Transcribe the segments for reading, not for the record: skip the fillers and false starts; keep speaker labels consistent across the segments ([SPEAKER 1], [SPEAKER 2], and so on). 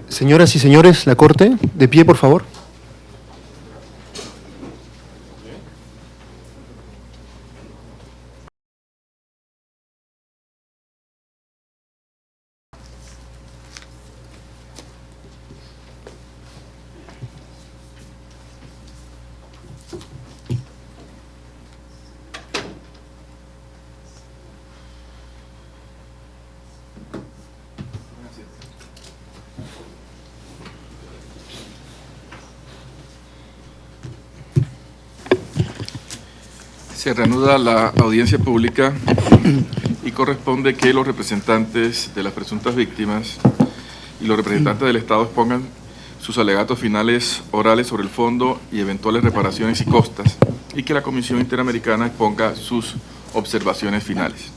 [SPEAKER 1] Señoras y señores, la Corte, de pie, por favor.
[SPEAKER 2] Se reanuda la audiencia pública y corresponde que los representantes de las presuntas víctimas y los representantes del Estado expongan sus alegatos finales orales sobre el fondo y eventuales reparaciones y costas, y que la Comisión Interamericana exponga sus observaciones finales.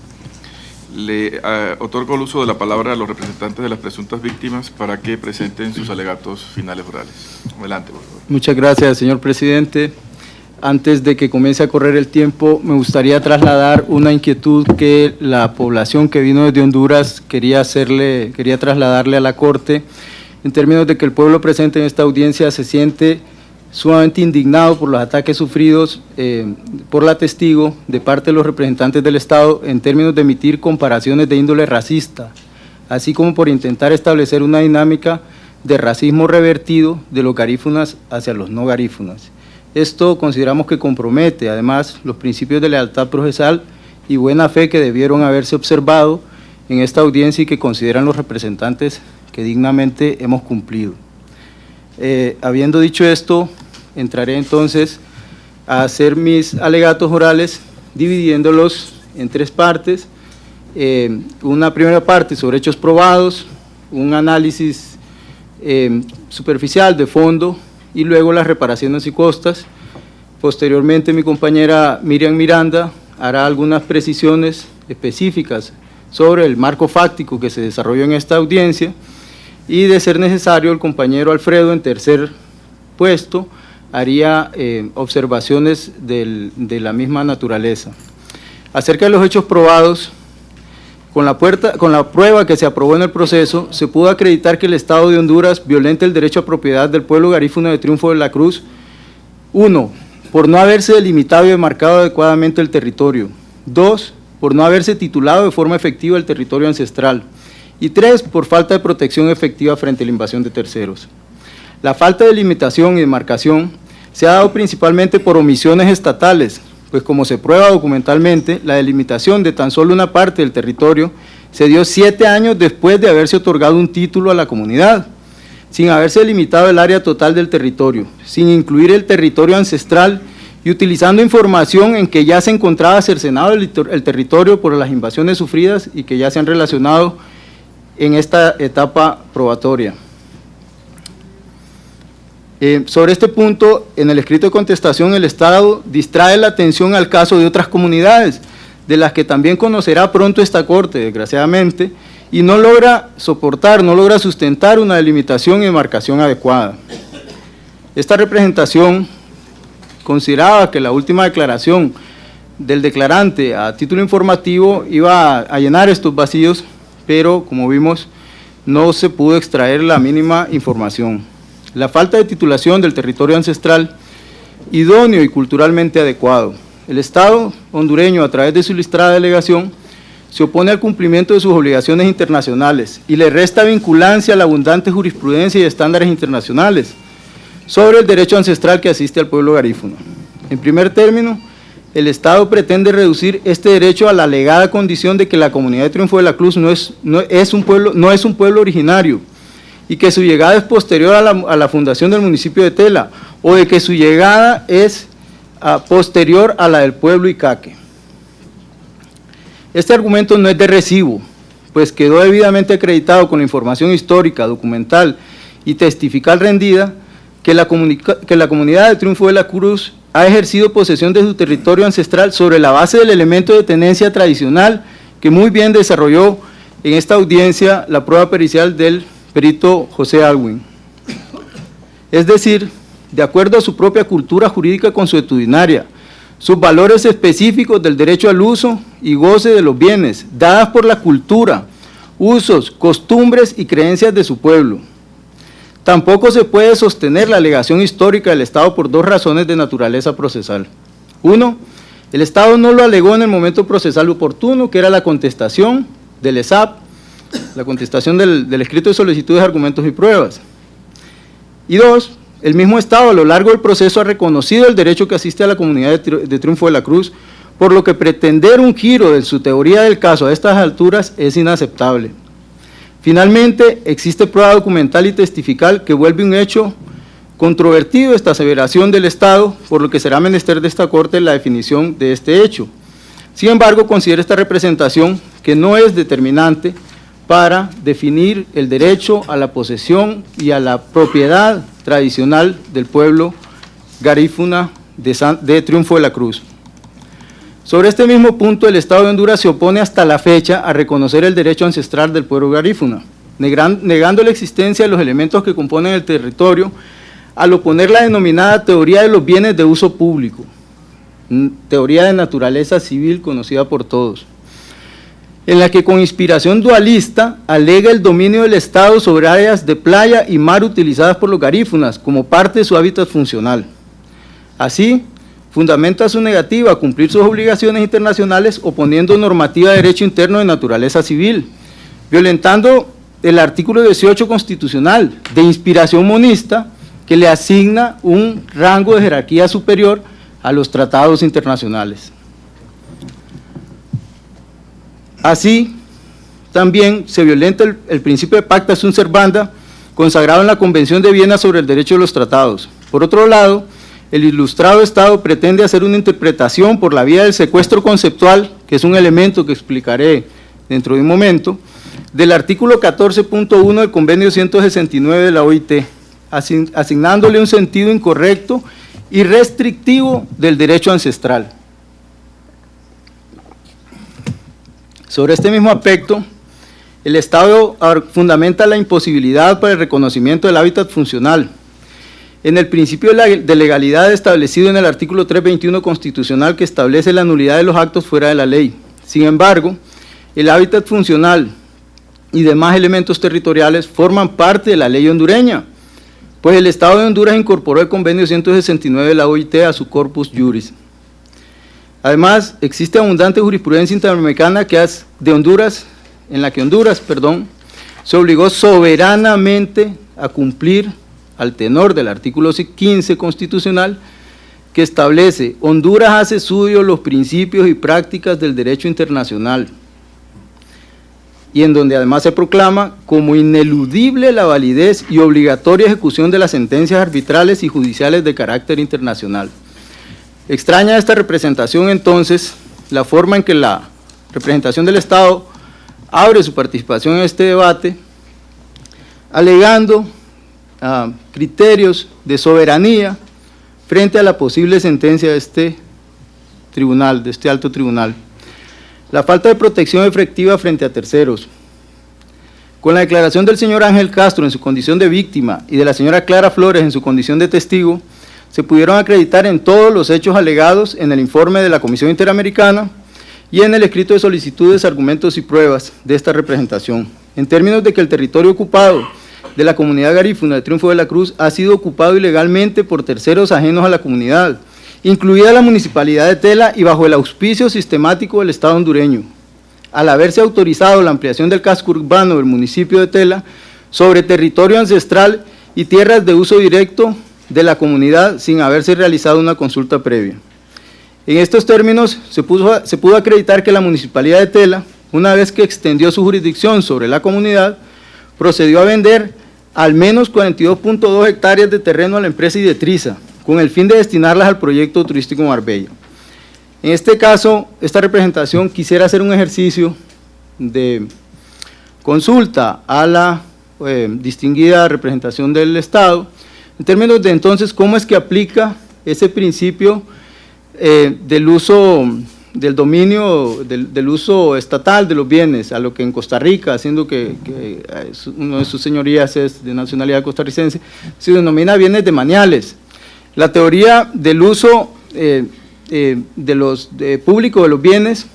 [SPEAKER 2] Le otorgo el uso de la palabra a los representantes de las presuntas víctimas para que presenten sus alegatos finales orales. Adelante, por favor.
[SPEAKER 3] Muchas gracias, señor presidente. Antes de que comience a correr el tiempo, me gustaría trasladar una inquietud que la población que vino desde Honduras quería trasladarle a la Corte, en términos de que el pueblo presente en esta audiencia se siente sumamente indignado por los ataques sufridos por la testigo de parte de los representantes del Estado en términos de emitir comparaciones de índole racista, así como por intentar establecer una dinámica de racismo revertido de los garífunas hacia los no garífunas. Esto consideramos que compromete, además, los principios de lealtad procesal y buena fe que debieron haberse observado en esta audiencia y que consideran los representantes que dignamente hemos cumplido. Habiendo dicho esto, entraré entonces a hacer mis alegatos orales, dividiéndolos en tres partes. Una primera parte sobre hechos probados, un análisis superficial de fondo, y luego las reparaciones y costas. Posteriormente, mi compañera Miriam Miranda hará algunas precisiones específicas sobre el marco fáctico que se desarrolló en esta audiencia, y de ser necesario, el compañero Alfredo, en tercer puesto, haría observaciones de la misma naturaleza. Acerca de los hechos probados, con la prueba que se aprobó en el proceso, se pudo acreditar que el Estado de Honduras violenta el derecho a propiedad del pueblo garífuno de Triunfo de la Cruz. 1, por no haberse delimitado y demarcado adecuadamente el territorio. 2, por no haberse titulado de forma efectiva el territorio ancestral. Y 3, por falta de protección efectiva frente a la invasión de terceros. La falta de limitación y demarcación se ha dado principalmente por omisiones estatales, pues como se prueba documentalmente, la delimitación de tan solo una parte del territorio se dio 7 años después de haberse otorgado un título a la comunidad, sin haberse delimitado el área total del territorio, sin incluir el territorio ancestral y utilizando información en que ya se encontraba cercenado el territorio por las invasiones sufridas y que ya se han relacionado en esta etapa probatoria. Sobre este punto, en el escrito de contestación, el Estado distrae la atención al caso de otras comunidades, de las que también conocerá pronto esta Corte, desgraciadamente, y no logra sustentar una delimitación y demarcación adecuada. Esta representación consideraba que la última declaración del declarante a título informativo iba a llenar estos vacíos, pero como vimos, no se pudo extraer la mínima información. La falta de titulación del territorio ancestral idóneo y culturalmente adecuado. El Estado hondureño, a través de su ilustrada delegación, se opone al cumplimiento de sus obligaciones internacionales y le resta vinculancia a la abundante jurisprudencia y estándares internacionales sobre el derecho ancestral que asiste al pueblo garífuno. En primer término, el Estado pretende reducir este derecho a la alegada condición de que la comunidad de Triunfo de la Cruz no es un pueblo originario, y que su llegada es posterior a la fundación del municipio de Tela, o de que su llegada es posterior a la del pueblo Icaque. Este argumento no es de recibo, pues quedó debidamente acreditado con la información histórica, documental y testifical rendida, que la comunidad de Triunfo de la Cruz ha ejercido posesión de su territorio ancestral sobre la base del elemento de tenencia tradicional que muy bien desarrolló en esta audiencia la prueba pericial del perito José Alwin. Es decir, de acuerdo a su propia cultura jurídica consuetudinaria, sus valores específicos del derecho al uso y goce de los bienes, dadas por la cultura, usos, costumbres y creencias de su pueblo. Tampoco se puede sostener la alegación histórica del Estado por dos razones de naturaleza procesal. Uno, el Estado no lo alegó en el momento procesal oportuno, que era la contestación del ESAP, la contestación del escrito de solicitudes, argumentos y pruebas. Y dos, el mismo Estado a lo largo del proceso ha reconocido el derecho que asiste a la comunidad de Triunfo de la Cruz, por lo que pretender un giro de su teoría del caso a estas alturas es inaceptable. Finalmente, existe prueba documental y testifical que vuelve un hecho controvertido esta aseveración del Estado, por lo que será menester de esta Corte la definición de este hecho. Sin embargo, considero esta representación que no es determinante para definir el derecho a la posesión y a la propiedad tradicional del pueblo garífuna de Triunfo de la Cruz. Sobre este mismo punto, el Estado de Honduras se opone hasta la fecha a reconocer el derecho ancestral del pueblo garífuna, negando la existencia de los elementos que componen el territorio, al oponer la denominada teoría de los bienes de uso público, teoría de naturaleza civil conocida por todos, en la que con inspiración dualista alega el dominio del Estado sobre áreas de playa y mar utilizadas por los garífunas como parte de su hábitat funcional. Así, fundamenta su negativa a cumplir sus obligaciones internacionales oponiendo normativa de derecho interno de naturaleza civil, violentando el artículo 18 constitucional de inspiración monista que le asigna un rango de jerarquía superior a los tratados internacionales. Así, también se violenta el principio de pacta sunt servanda consagrado en la Convención de Viena sobre el derecho de los tratados. Por otro lado, el ilustrado Estado pretende hacer una interpretación por la vía del secuestro conceptual, que es un elemento que explicaré dentro de un momento, del artículo 14.1 del Convenio 169 de la OIT, asignándole un sentido incorrecto y restrictivo del derecho ancestral. Sobre este mismo aspecto, el Estado fundamenta la imposibilidad para el reconocimiento del hábitat funcional en el principio de legalidad establecido en el artículo 321 constitucional que establece la nulidad de los actos fuera de la ley. Sin embargo, el hábitat funcional y demás elementos territoriales forman parte de la ley hondureña, pues el Estado de Honduras incorporó el Convenio 169 de la OIT a su corpus juris. Además, existe abundante jurisprudencia interamericana en la que Honduras se obligó soberanamente a cumplir al tenor del artículo 15 constitucional que establece: Honduras hace suyo los principios y prácticas del derecho internacional, y en donde además se proclama como ineludible la validez y obligatoria ejecución de las sentencias arbitrales y judiciales de carácter internacional. Extraña esta representación, entonces, la forma en que la representación del Estado abre su participación en este debate, alegando criterios de soberanía frente a la posible sentencia de este tribunal, de este alto tribunal. La falta de protección efectiva frente a terceros. Con la declaración del señor Ángel Castro en su condición de víctima y de la señora Clara Flores en su condición de testigo, se pudieron acreditar en todos los hechos alegados en el informe de la Comisión Interamericana y en el escrito de solicitudes, argumentos y pruebas de esta representación, en términos de que el territorio ocupado de la comunidad garífuna de Triunfo de la Cruz ha sido ocupado ilegalmente por terceros ajenos a la comunidad, incluida la Municipalidad de Tela y bajo el auspicio sistemático del Estado hondureño, al haberse autorizado la ampliación del casco urbano del municipio de Tela sobre territorio ancestral y tierras de uso directo de la comunidad sin haberse realizado una consulta previa. En estos términos, se pudo acreditar que la Municipalidad de Tela, una vez que extendió su jurisdicción sobre la comunidad, procedió a vender al menos 42.2 hectáreas de terreno a la empresa Idetriza, con el fin de destinarlas al proyecto turístico Marbella. En este caso, esta representación quisiera hacer un ejercicio de consulta a la distinguida representación del Estado, en términos de entonces cómo es que aplica ese principio del uso, del dominio, del uso estatal de los bienes, a lo que en Costa Rica, siendo que uno de sus señorías es de nacionalidad costarricense, se denomina bienes demaniales. La teoría del uso público de los bienes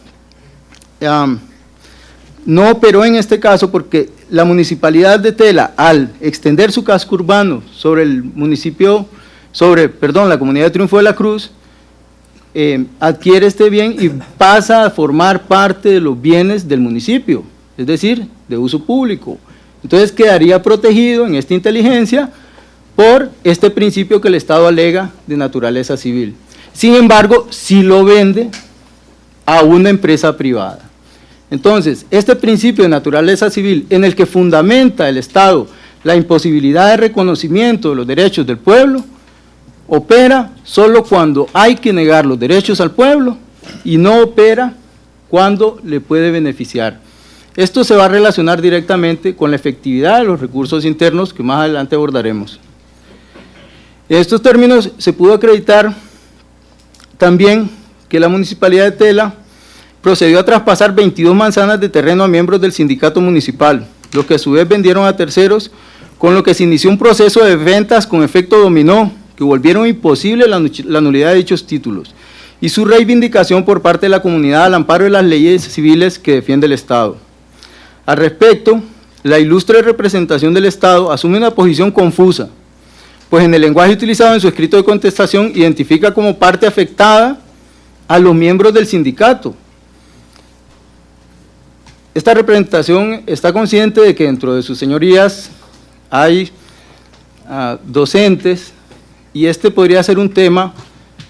[SPEAKER 3] no operó en este caso porque la municipalidad de Tela, al extender su casco urbano sobre el municipio, la comunidad de Triunfo de la Cruz, adquiere este bien y pasa a formar parte de los bienes del municipio, es decir, de uso público. Entonces quedaría protegido en esta inteligencia por este principio que el Estado alega de naturaleza civil. Sin embargo, si lo vende a una empresa privada. Entonces, este principio de naturaleza civil en el que fundamenta el Estado la imposibilidad de reconocimiento de los derechos del pueblo, opera solo cuando hay que negar los derechos al pueblo y no opera cuando le puede beneficiar. Esto se va a relacionar directamente con la efectividad de los recursos internos que más adelante abordaremos. En estos términos se pudo acreditar también que la Municipalidad de Tela procedió a traspasar 22 manzanas de terreno a miembros del sindicato municipal, los que a su vez vendieron a terceros, con lo que se inició un proceso de ventas con efecto dominó, que volvieron imposible la nulidad de dichos títulos, y su reivindicación por parte de la comunidad al amparo de las leyes civiles que defiende el Estado. Al respecto, la ilustre representación del Estado asume una posición confusa, pues en el lenguaje utilizado en su escrito de contestación identifica como parte afectada a los miembros del sindicato. Esta representación está consciente de que dentro de sus señorías hay docentes, y este podría ser un tema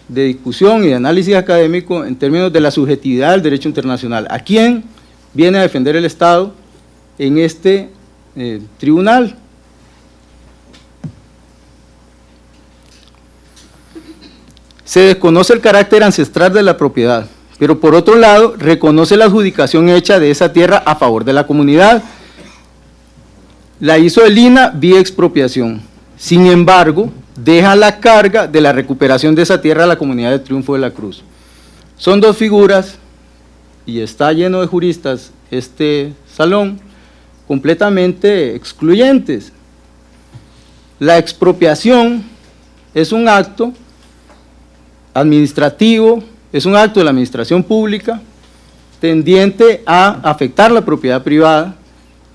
[SPEAKER 3] de discusión y de análisis académico en términos de la subjetividad del derecho internacional. ¿A quién viene a defender el Estado en este tribunal? Se desconoce el carácter ancestral de la propiedad, pero por otro lado reconoce la adjudicación hecha de esa tierra a favor de la comunidad. La hizo el INAH vía expropiación. Sin embargo, deja la carga de la recuperación de esa tierra a la comunidad de Triunfo de la Cruz. Son dos figuras, y está lleno de juristas este salón, completamente excluyentes. La expropiación es un acto administrativo, es un acto de la administración pública tendiente a afectar la propiedad privada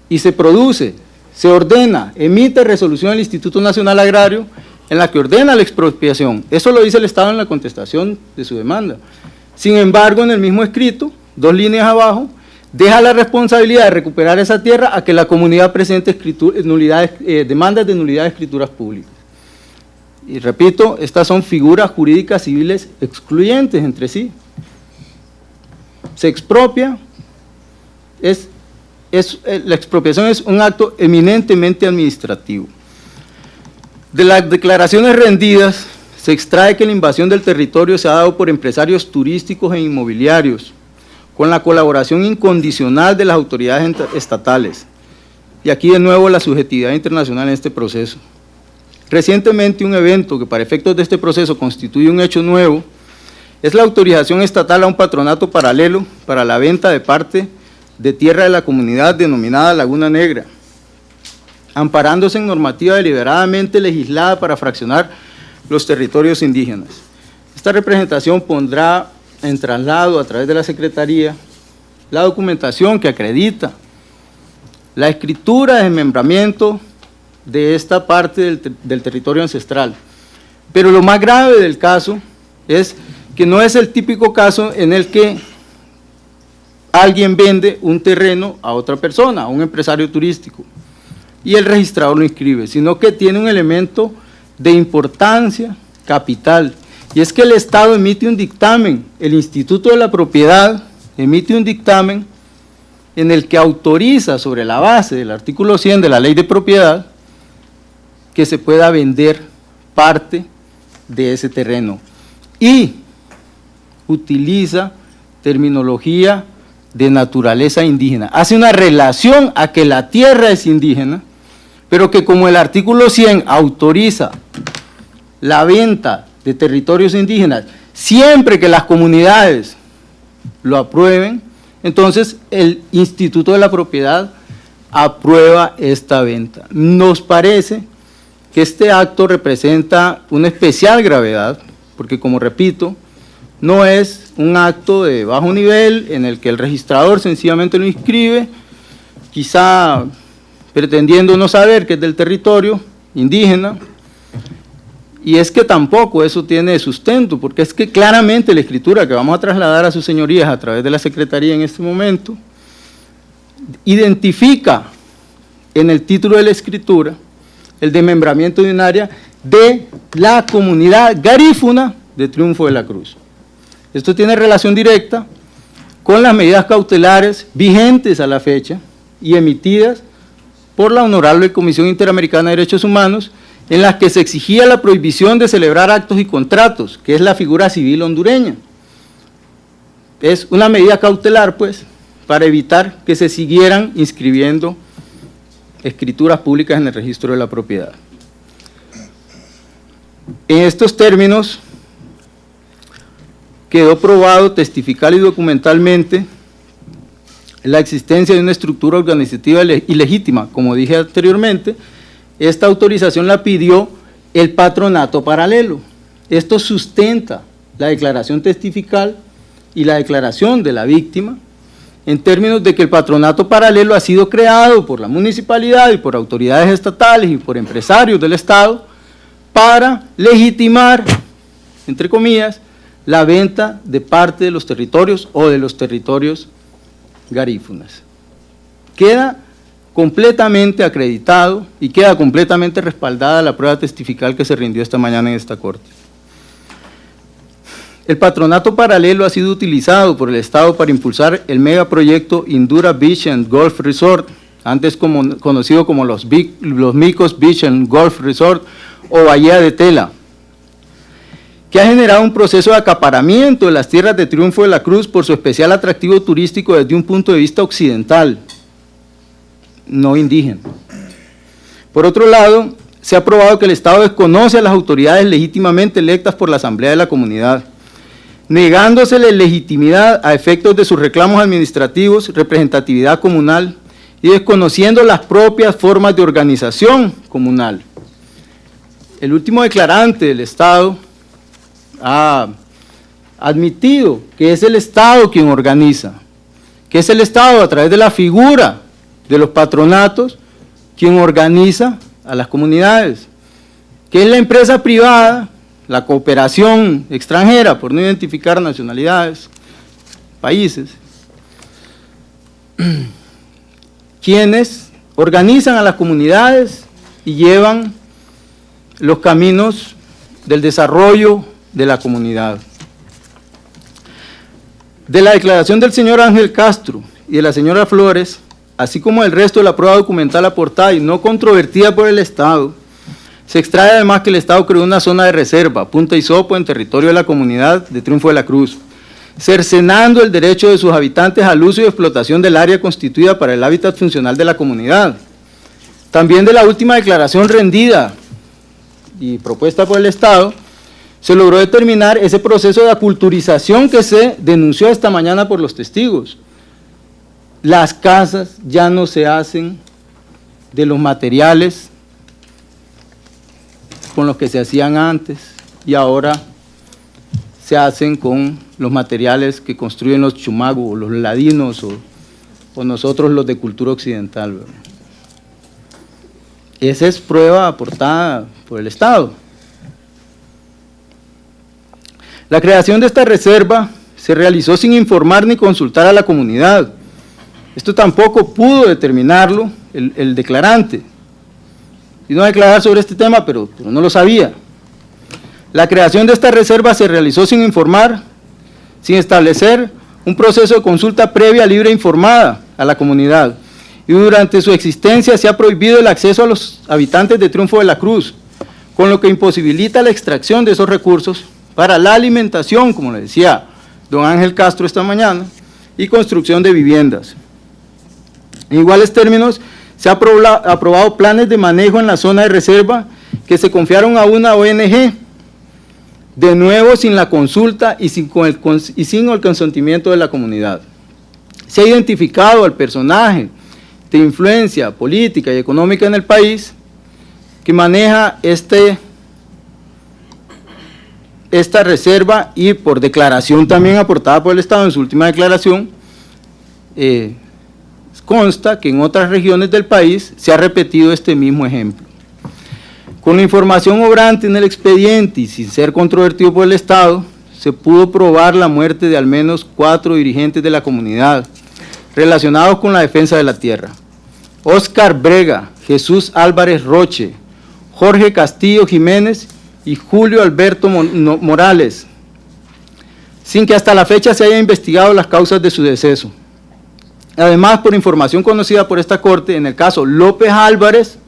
[SPEAKER 3] y se produce, se ordena, emite resolución del Instituto Nacional Agrario en la que ordena la expropiación. Eso lo dice el Estado en la contestación de su demanda. Sin embargo, en el mismo escrito, 2 líneas abajo, deja la responsabilidad de recuperar esa tierra a que la comunidad presente demandas de nulidad de escrituras públicas. Y repito, estas son figuras jurídicas civiles excluyentes entre sí. Se expropia, la expropiación es un acto eminentemente administrativo. De las declaraciones rendidas se extrae que la invasión del territorio se ha dado por empresarios turísticos e inmobiliarios, con la colaboración incondicional de las autoridades estatales. Y aquí de nuevo la subjetividad internacional en este proceso. Recientemente un evento que para efectos de este proceso constituye un hecho nuevo es la autorización estatal a un patronato paralelo para la venta de parte de tierra de la comunidad denominada Laguna Negra, amparándose en normativa deliberadamente legislada para fraccionar los territorios indígenas. Esta representación pondrá en traslado a través de la Secretaría la documentación que acredita la escritura de desmembramiento de esta parte del territorio ancestral. Pero lo más grave del caso es que no es el típico caso en el que alguien vende un terreno a otra persona, a un empresario turístico, y el registrador lo inscribe, sino que tiene un elemento de importancia capital, y es que el Estado emite un dictamen, el Instituto de la Propiedad emite un dictamen en el que autoriza sobre la base del artículo 100 de la Ley de Propiedad que se pueda vender parte de ese terreno y utiliza terminología de naturaleza indígena. Hace una relación a que la tierra es indígena, pero que como el artículo 100 autoriza la venta de territorios indígenas, siempre que las comunidades lo aprueben, entonces el Instituto de la Propiedad aprueba esta venta. Nos parece que este acto representa una especial gravedad, porque como repito, no es un acto de bajo nivel en el que el registrador sencillamente lo inscribe, quizá pretendiendo no saber que es del territorio indígena, y es que tampoco eso tiene sustento, porque es que claramente la escritura que vamos a trasladar a sus señorías a través de la Secretaría en este momento, identifica en el título de la escritura el desmembramiento de un área de la comunidad garífuna de Triunfo de la Cruz. Esto tiene relación directa con las medidas cautelares vigentes a la fecha y emitidas por la Honorable Comisión Interamericana de Derechos Humanos, en las que se exigía la prohibición de celebrar actos y contratos, que es la figura civil hondureña. Es una medida cautelar, pues, para evitar que se siguieran inscribiendo escrituras públicas en el registro de la propiedad. En estos términos, quedó probado testifical y documentalmente la existencia de una estructura organizativa ilegítima. Como dije anteriormente, esta autorización la pidió el patronato paralelo. Esto sustenta la declaración testifical y la declaración de la víctima, en términos de que el patronato paralelo ha sido creado por la municipalidad y por autoridades estatales y por empresarios del Estado para legitimar, entre comillas, la venta de parte de los territorios o de los territorios garífunas. Queda completamente acreditado y queda completamente respaldada la prueba testifical que se rindió esta mañana en esta Corte. El patronato paralelo ha sido utilizado por el Estado para impulsar el megaproyecto Indura Beach and Golf Resort, antes conocido como los Micos Beach and Golf Resort o Bahía de Tela, que ha generado un proceso de acaparamiento de las tierras de Triunfo de la Cruz por su especial atractivo turístico desde un punto de vista occidental, no indígena. Por otro lado, se ha probado que el Estado desconoce a las autoridades legítimamente electas por la Asamblea de la Comunidad, negándosele legitimidad a efectos de sus reclamos administrativos, representatividad comunal y desconociendo las propias formas de organización comunal. El último declarante del Estado ha admitido que es el Estado quien organiza, que es el Estado a través de la figura de los patronatos quien organiza a las comunidades, que es la empresa privada, la cooperación extranjera, por no identificar nacionalidades, países, quienes organizan a las comunidades y llevan los caminos del desarrollo de la comunidad. De la declaración del señor Ángel Castro y de la señora Flores, así como el resto de la prueba documental aportada y no controvertida por el Estado, se extrae además que el Estado creó una zona de reserva, Punta Hisopo, en territorio de la comunidad de Triunfo de la Cruz, cercenando el derecho de sus habitantes al uso y explotación del área constituida para el hábitat funcional de la comunidad. También de la última declaración rendida y propuesta por el Estado, se logró determinar ese proceso de aculturización que se denunció esta mañana por los testigos. Las casas ya no se hacen de los materiales con los que se hacían antes y ahora se hacen con los materiales que construyen los chumagos, los ladinos o nosotros los de cultura occidental, ¿verdad? Esa es prueba aportada por el Estado. La creación de esta reserva se realizó sin informar ni consultar a la comunidad. Esto tampoco pudo determinarlo el declarante. Vino a declarar sobre este tema, pero no lo sabía. La creación de esta reserva se realizó sin informar, sin establecer un proceso de consulta previa, libre e informada a la comunidad. Y durante su existencia se ha prohibido el acceso a los habitantes de Triunfo de la Cruz, con lo que imposibilita la extracción de esos recursos para la alimentación, como le decía don Ángel Castro esta mañana, y construcción de viviendas. En iguales términos, se ha aprobado planes de manejo en la zona de reserva que se confiaron a una ONG, de nuevo sin la consulta y sin el consentimiento de la comunidad. Se ha identificado al personaje de influencia política y económica en el país que maneja esta reserva y por declaración también aportada por el Estado en su última declaración, consta que en otras regiones del país se ha repetido este mismo ejemplo. Con la información obrante en el expediente y sin ser controvertido por el Estado, se pudo probar la muerte de al menos 4 dirigentes de la comunidad relacionados con la defensa de la tierra: Óscar Brega, Jesús Álvarez Roche, Jorge Castillo Jiménez y Julio Alberto Morales, sin que hasta la fecha se haya investigado las causas de su deceso. Además, por información conocida por esta Corte, en el caso López Álvarez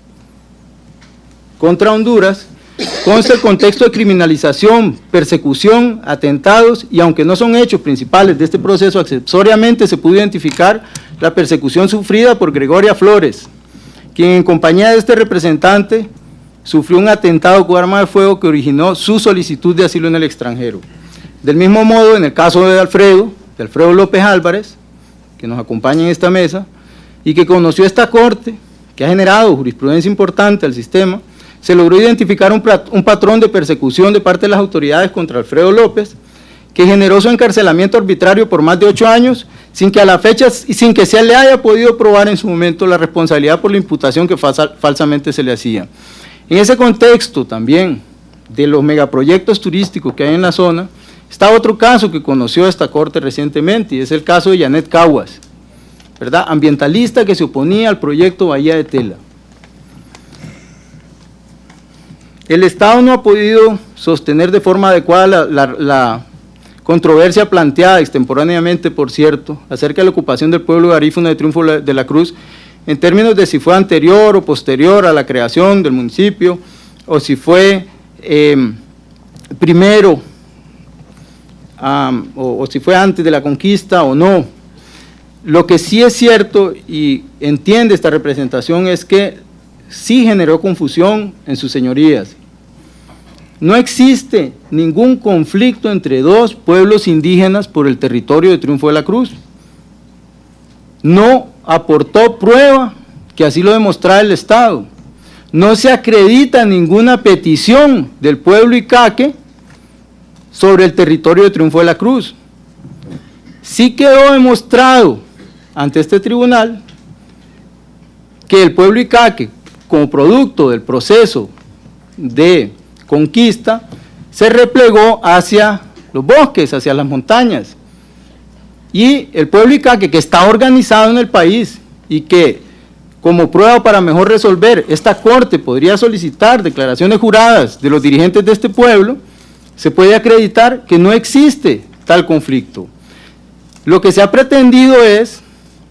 [SPEAKER 3] contra Honduras, consta el contexto de criminalización, persecución, atentados, y aunque no son hechos principales de este proceso, accesoriamente se pudo identificar la persecución sufrida por Gregoria Flores, quien en compañía de este representante sufrió un atentado con arma de fuego que originó su solicitud de asilo en el extranjero. Del mismo modo, en el caso de Alfredo López Álvarez, que nos acompaña en esta mesa, y que conoció esta Corte, que ha generado jurisprudencia importante al sistema, se logró identificar un patrón de persecución de parte de las autoridades contra Alfredo López, que generó su encarcelamiento arbitrario por más de 8 años, sin que a la fecha y sin que se le haya podido probar en su momento la responsabilidad por la imputación que falsamente se le hacía. En ese contexto también de los megaproyectos turísticos que hay en la zona, está otro caso que conoció esta Corte recientemente, y es el caso de Janet Caguas, ¿verdad?, ambientalista que se oponía al proyecto Bahía de Tela. El Estado no ha podido sostener de forma adecuada la controversia planteada extemporáneamente, por cierto, acerca de la ocupación del pueblo garífuna de Triunfo de la Cruz, en términos de si fue anterior o posterior a la creación del municipio, o si fue primero, o si fue antes de la conquista o no. Lo que sí es cierto y entiende esta representación es que sí generó confusión en sus señorías. No existe ningún conflicto entre 2 pueblos indígenas por el territorio de Triunfo de la Cruz. No aportó prueba que así lo demostrara el Estado. No se acredita ninguna petición del pueblo icaque sobre el territorio de Triunfo de la Cruz. Sí quedó demostrado ante este tribunal que el pueblo icaque, como producto del proceso de conquista, se replegó hacia los bosques, hacia las montañas. Y el pueblo icaque, que está organizado en el país y que, como prueba para mejor resolver, esta Corte podría solicitar declaraciones juradas de los dirigentes de este pueblo, se puede acreditar que no existe tal conflicto. Lo que se ha pretendido es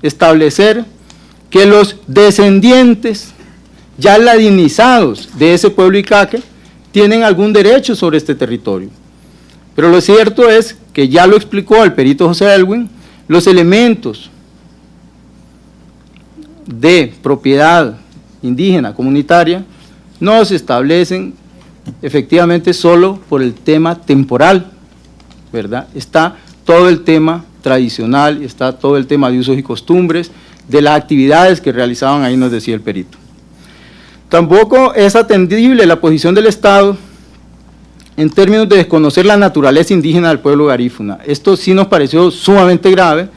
[SPEAKER 3] establecer que los descendientes ya ladinizados de ese pueblo icaque tienen algún derecho sobre este territorio. Pero lo cierto es que ya lo explicó el perito José Elwin, los elementos de propiedad indígena comunitaria no se establecen efectivamente solo por el tema temporal, ¿verdad? Está todo el tema tradicional, está todo el tema de usos y costumbres, de las actividades que realizaban ahí, nos decía el perito. Tampoco es atendible la posición del Estado en términos de desconocer la naturaleza indígena del pueblo garífuna. Esto sí nos pareció sumamente grave,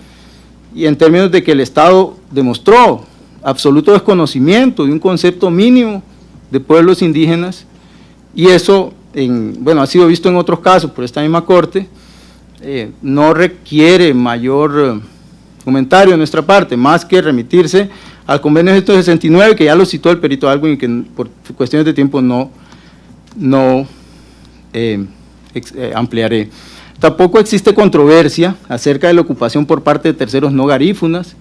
[SPEAKER 3] y en términos de que el Estado demostró absoluto desconocimiento de un concepto mínimo de pueblos indígenas, y eso, ha sido visto en otros casos por esta misma Corte. No requiere mayor comentario de nuestra parte, más que remitirse al convenio 169, que ya lo citó el perito Elwin y que por cuestiones de tiempo no ampliaré. Tampoco existe controversia acerca de la ocupación por parte de terceros no garífunas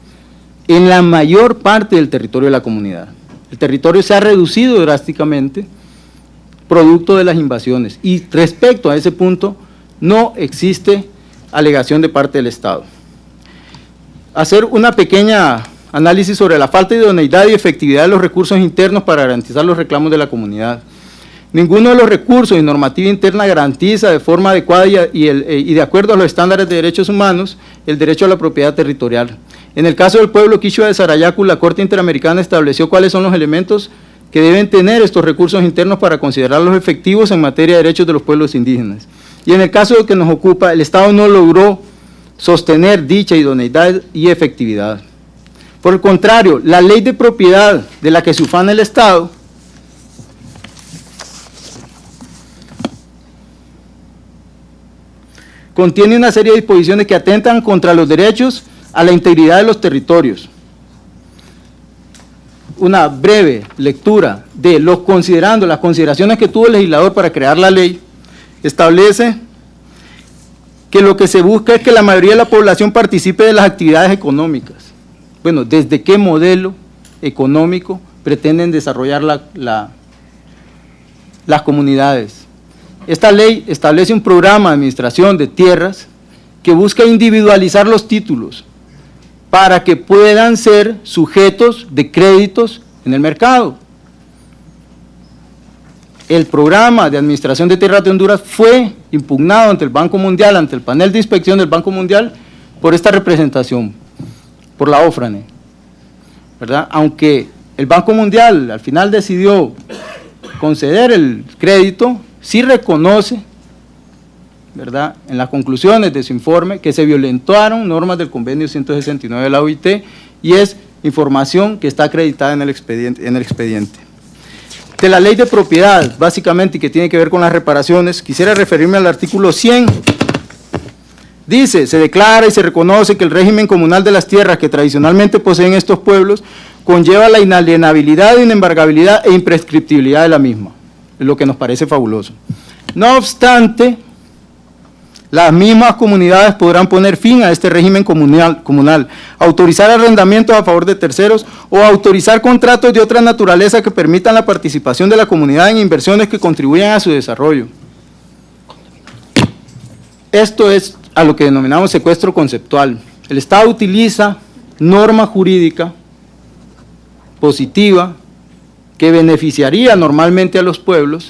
[SPEAKER 3] en la mayor parte del territorio de la comunidad. El territorio se ha reducido drásticamente producto de las invasiones, y respecto a ese punto no existe alegación de parte del Estado. Hacer una pequeña análisis sobre la falta de idoneidad y efectividad de los recursos internos para garantizar los reclamos de la comunidad. Ninguno de los recursos y normativa interna garantiza de forma adecuada y de acuerdo a los estándares de derechos humanos el derecho a la propiedad territorial. En el caso del pueblo quichua de Sarayacu, la Corte Interamericana estableció cuáles son los elementos que deben tener estos recursos internos para considerarlos efectivos en materia de derechos de los pueblos indígenas. Y en el caso de que nos ocupa, el Estado no logró sostener dicha idoneidad y efectividad. Por el contrario, la ley de propiedad de la que se ufana el Estado contiene una serie de disposiciones que atentan contra los derechos a la integridad de los territorios. Una breve lectura de las consideraciones que tuvo el legislador para crear la ley, establece que lo que se busca es que la mayoría de la población participe de las actividades económicas. Bueno, ¿desde qué modelo económico pretenden desarrollar las comunidades? Esta ley establece un programa de administración de tierras que busca individualizar los títulos para que puedan ser sujetos de créditos en el mercado. El programa de administración de tierras de Honduras fue impugnado ante el Banco Mundial, ante el panel de inspección del Banco Mundial, por esta representación, por la OFRANE, ¿verdad? Aunque el Banco Mundial al final decidió conceder el crédito, sí reconoce, ¿verdad?, en las conclusiones de su informe que se violentaron normas del convenio 169 de la OIT, y es información que está acreditada en el expediente. De la ley de propiedad, básicamente, y que tiene que ver con las reparaciones, quisiera referirme al artículo 100. Dice: se declara y se reconoce que el régimen comunal de las tierras que tradicionalmente poseen estos pueblos conlleva la inalienabilidad, inembargabilidad e imprescriptibilidad de la misma, es lo que nos parece fabuloso. No obstante, las mismas comunidades podrán poner fin a este régimen comunal, autorizar arrendamientos a favor de terceros o autorizar contratos de otra naturaleza que permitan la participación de la comunidad en inversiones que contribuyan a su desarrollo. Esto es a lo que denominamos secuestro conceptual. El Estado utiliza norma jurídica positiva que beneficiaría normalmente a los pueblos,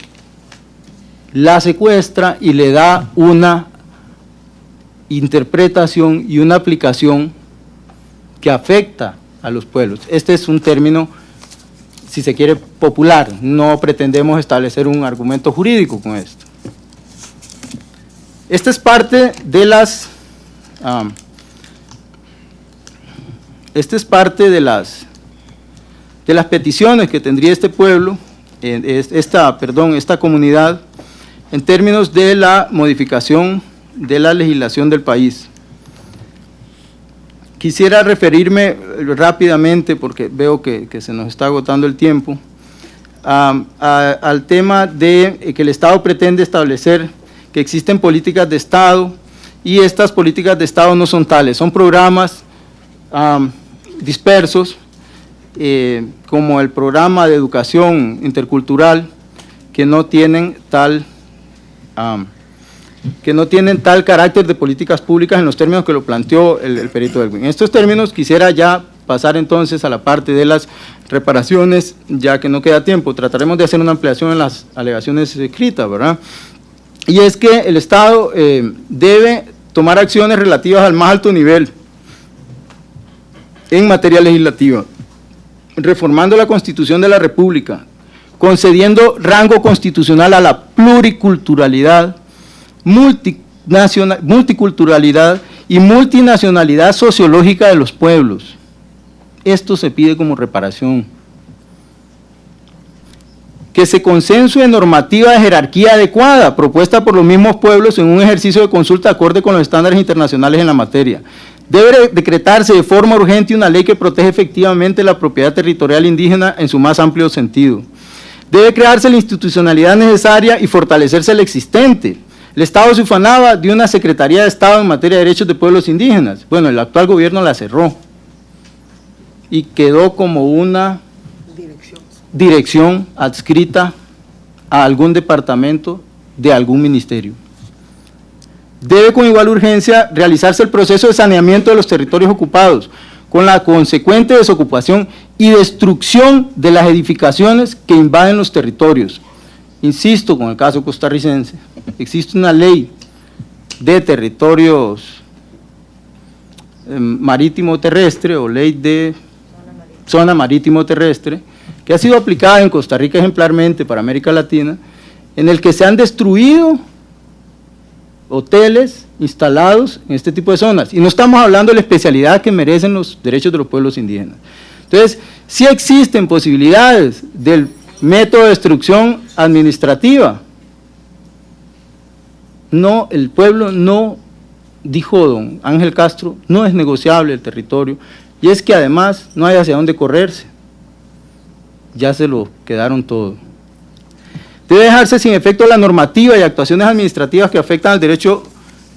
[SPEAKER 3] la secuestra y le da una interpretación y una aplicación que afecta a los pueblos. Este es un término, si se quiere, popular. No pretendemos establecer un argumento jurídico con esto. Esta es parte de las peticiones que tendría este pueblo, esta comunidad, en términos de la modificación de la legislación del país. Quisiera referirme rápidamente, porque veo que se nos está agotando el tiempo, al tema de que el Estado pretende establecer que existen políticas de Estado, y estas políticas de Estado no son tales, son programas dispersos, como el programa de educación intercultural, que no tienen tal carácter de políticas públicas en los términos que lo planteó el perito Elwin. En estos términos quisiera ya pasar entonces a la parte de las reparaciones, ya que no queda tiempo. Trataremos de hacer una ampliación en las alegaciones escritas, ¿verdad? Y es que el Estado debe tomar acciones relativas al más alto nivel en materia legislativa, reformando la Constitución de la República, concediendo rango constitucional a la pluriculturalidad, multiculturalidad y multinacionalidad sociológica de los pueblos. Esto se pide como reparación. Que se consensue normativa de jerarquía adecuada, propuesta por los mismos pueblos en un ejercicio de consulta acorde con los estándares internacionales en la materia. Debe decretarse de forma urgente una ley que protege efectivamente la propiedad territorial indígena en su más amplio sentido. Debe crearse la institucionalidad necesaria y fortalecerse la existente. El Estado se ufanaba de una Secretaría de Estado en materia de derechos de pueblos indígenas. Bueno, el actual gobierno la cerró y quedó como una dirección adscrita a algún departamento de algún ministerio. Debe con igual urgencia realizarse el proceso de saneamiento de los territorios ocupados, con la consecuente desocupación y destrucción de las edificaciones que invaden los territorios. Insisto, con el caso costarricense, existe una ley de territorios marítimo-terrestre o ley de zona marítimo-terrestre, que ha sido aplicada en Costa Rica ejemplarmente para América Latina, en el que se han destruido hoteles instalados en este tipo de zonas. Y no estamos hablando de la especialidad que merecen los derechos de los pueblos indígenas. Entonces, sí existen posibilidades del método de destrucción administrativa. No, el pueblo no, dijo don Ángel Castro, no es negociable el territorio, y es que además no hay hacia dónde correrse. Ya se lo quedaron todo. Debe dejarse sin efecto la normativa y actuaciones administrativas que afectan al derecho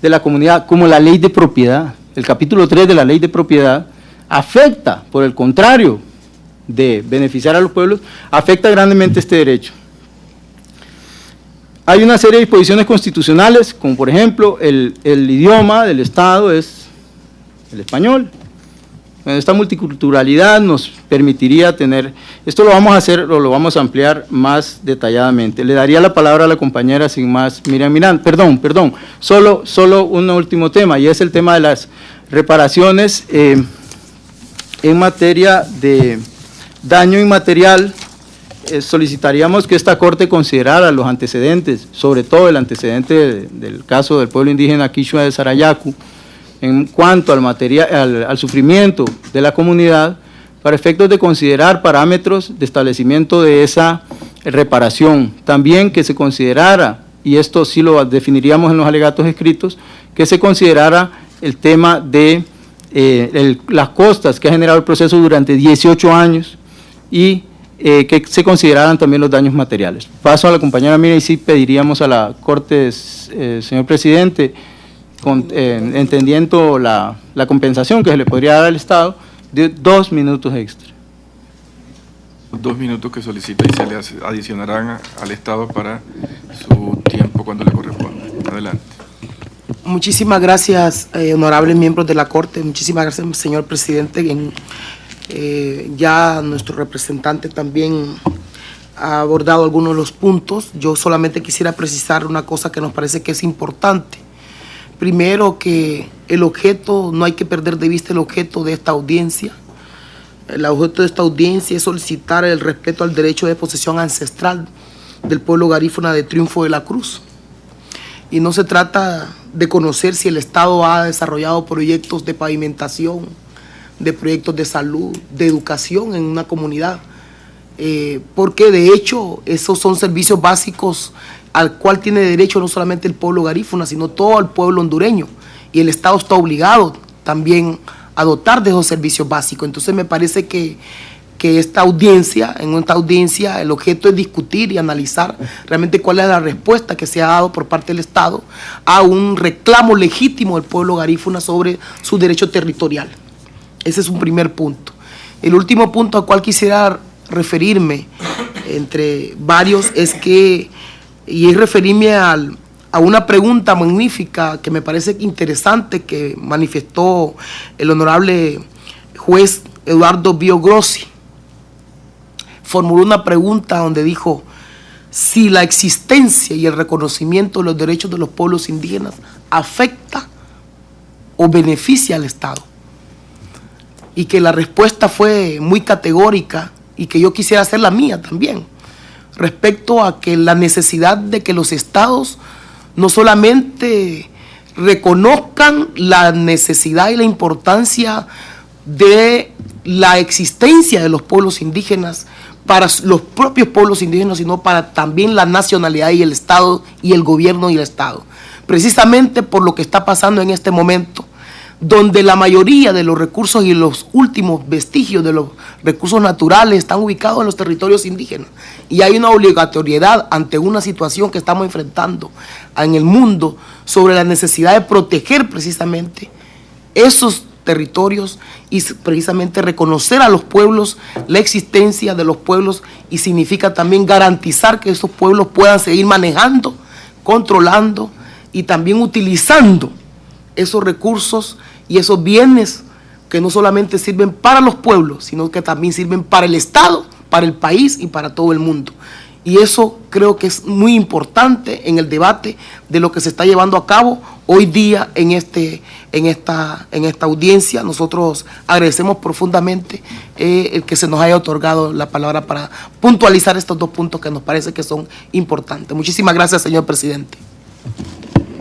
[SPEAKER 3] de la comunidad, como la ley de propiedad. El capítulo 3 de la ley de propiedad afecta, por el contrario de beneficiar a los pueblos, afecta grandemente este derecho. Hay una serie de disposiciones constitucionales, como por ejemplo, el idioma del Estado es el español. Esta multiculturalidad nos permitiría tener, esto lo vamos a hacer, o lo vamos a ampliar más detalladamente. Le daría la palabra a la compañera sin más, Miriam Miranda, perdón, solo un último tema, y es el tema de las reparaciones en materia de daño inmaterial. Solicitaríamos que esta Corte considerara los antecedentes, sobre todo el antecedente del caso del pueblo indígena Quichua de Sarayaku, en cuanto al sufrimiento de la comunidad, para efectos de considerar parámetros de establecimiento de esa reparación. También que se considerara, y esto sí lo definiríamos en los alegatos escritos, que se considerara el tema de las costas que ha generado el proceso durante 18 años y que se consideraran también los daños materiales. Paso a la compañera Miriam y sí pediríamos a la Corte, señor presidente, entendiendo la compensación que se le podría dar al Estado, de 2 minutos extra.
[SPEAKER 2] 2 minutos que solicita y se le adicionarán al Estado para su tiempo cuando le corresponda. Adelante.
[SPEAKER 4] Muchísimas gracias, honorables miembros de la Corte. Muchísimas gracias, señor presidente. Ya nuestro representante también ha abordado algunos de los puntos. Yo solamente quisiera precisar una cosa que nos parece que es importante. Primero, que el objeto, no hay que perder de vista el objeto de esta audiencia. El objeto de esta audiencia es solicitar el respeto al derecho de posesión ancestral del pueblo garífuna de Triunfo de la Cruz. Y no se trata de conocer si el Estado ha desarrollado proyectos de pavimentación, de proyectos de salud, de educación en una comunidad, porque de hecho esos son servicios básicos al cual tiene derecho no solamente el pueblo garífuna, sino todo el pueblo hondureño, y el Estado está obligado también a dotar de esos servicios básicos. Entonces me parece que en esta audiencia el objeto es discutir y analizar realmente cuál es la respuesta que se ha dado por parte del Estado a un reclamo legítimo del pueblo garífuna sobre su derecho territorial. Ese es un primer punto. El último punto al cual quisiera referirme, entre varios, es referirme a una pregunta magnífica que me parece interesante que manifestó el honorable juez Eduardo Bio Grossi. Formuló una pregunta donde dijo si la existencia y el reconocimiento de los derechos de los pueblos indígenas afecta o beneficia al Estado. Y que la respuesta fue muy categórica y que yo quisiera hacer la mía también, respecto a que la necesidad de que los estados no solamente reconozcan la necesidad y la importancia de la existencia de los pueblos indígenas para los propios pueblos indígenas, sino para también la nacionalidad y el Estado y el gobierno y el Estado. Precisamente por lo que está pasando en este momento, donde la mayoría de los recursos y los últimos vestigios de los recursos naturales están ubicados en los territorios indígenas. Y hay una obligatoriedad ante una situación que estamos enfrentando en el mundo sobre la necesidad de proteger precisamente esos territorios y precisamente reconocer a los pueblos, la existencia de los pueblos, y significa también garantizar que esos pueblos puedan seguir manejando, controlando y también utilizando esos recursos y esos bienes que no solamente sirven para los pueblos, sino que también sirven para el Estado, para el país y para todo el mundo. Y eso creo que es muy importante en el debate de lo que se está llevando a cabo hoy día en esta audiencia. Nosotros agradecemos profundamente el que se nos haya otorgado la palabra para puntualizar estos 2 puntos que nos parece que son importantes. Muchísimas gracias, señor presidente.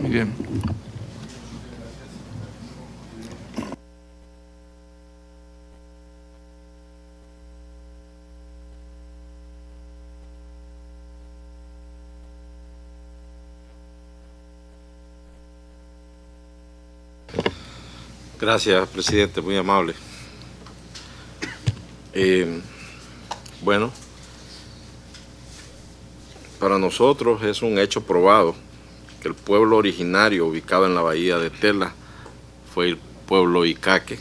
[SPEAKER 2] Muy bien.
[SPEAKER 5] Gracias, presidente, muy amable. Bueno, para nosotros es un hecho probado que el pueblo originario ubicado en la bahía de Tela fue el pueblo Icaque.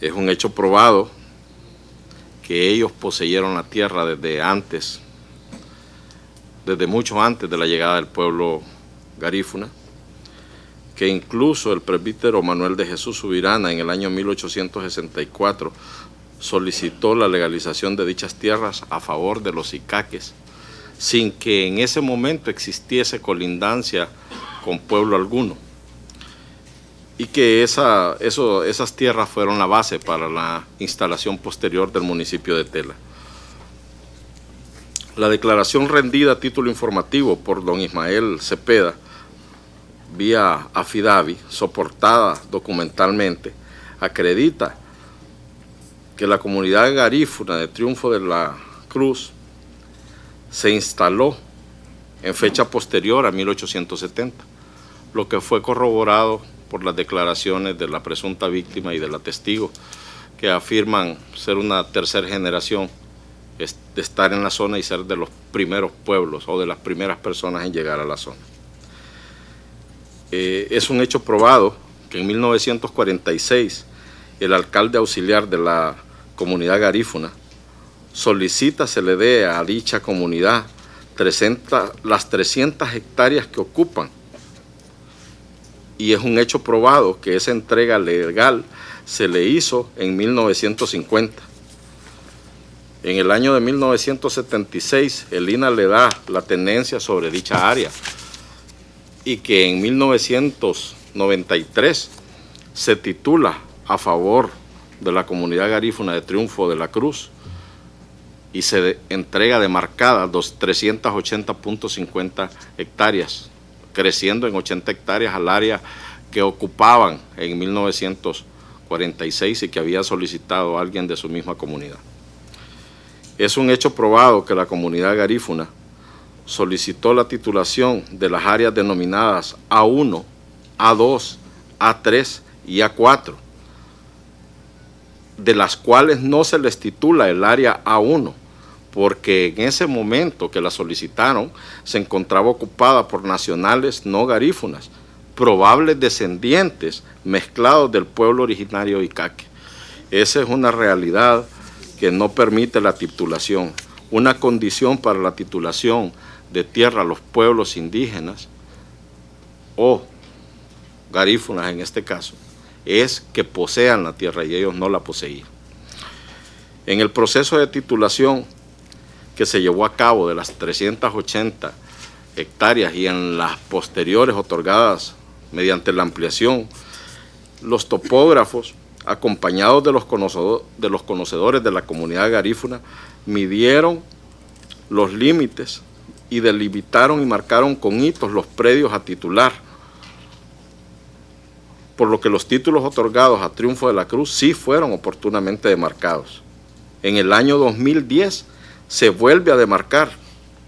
[SPEAKER 5] Es un hecho probado que ellos poseyeron la tierra desde mucho antes de la llegada del pueblo garífuna, que incluso el presbítero Manuel de Jesús Subirana en el año 1864 solicitó la legalización de dichas tierras a favor de los icaques, sin que en ese momento existiese colindancia con pueblo alguno, y que esas tierras fueron la base para la instalación posterior del municipio de Tela. La declaración rendida a título informativo por don Ismael Cepeda, vía affidavit, soportada documentalmente, acredita que la comunidad garífuna de Triunfo de la Cruz se instaló en fecha posterior a 1870, lo que fue corroborado por las declaraciones de la presunta víctima y de la testigo, que afirman ser una tercera generación de estar en la zona y ser de los primeros pueblos o de las primeras personas en llegar a la zona. Es un hecho probado que en 1946 el alcalde auxiliar de la comunidad garífuna solicita se le dé a dicha comunidad las 300 hectáreas que ocupan, y es un hecho probado que esa entrega legal se le hizo en 1950. En el año de 1976 el INA le da la tenencia sobre dicha área, y que en 1993 se titula a favor de la comunidad garífuna de Triunfo de la Cruz y se entrega de marcada 380.50 hectáreas, creciendo en 80 hectáreas al área que ocupaban en 1946 y que había solicitado a alguien de su misma comunidad. Es un hecho probado que la comunidad garífuna solicitó la titulación de las áreas denominadas A1, A2, A3 y A4, de las cuales no se les titula el área A1, porque en ese momento que la solicitaron se encontraba ocupada por nacionales no garífunas, probables descendientes mezclados del pueblo originario icaque. Esa es una realidad que no permite la titulación. Una condición para la titulación de tierra a los pueblos indígenas o garífunas en este caso es que posean la tierra, y ellos no la poseían. En el proceso de titulación que se llevó a cabo de las 380 hectáreas y en las posteriores otorgadas mediante la ampliación, los topógrafos, acompañados de los conocedores de la comunidad garífuna, midieron los límites y delimitaron y marcaron con hitos los predios a titular, por lo que los títulos otorgados a Triunfo de la Cruz sí fueron oportunamente demarcados. En el año 2010 se vuelve a demarcar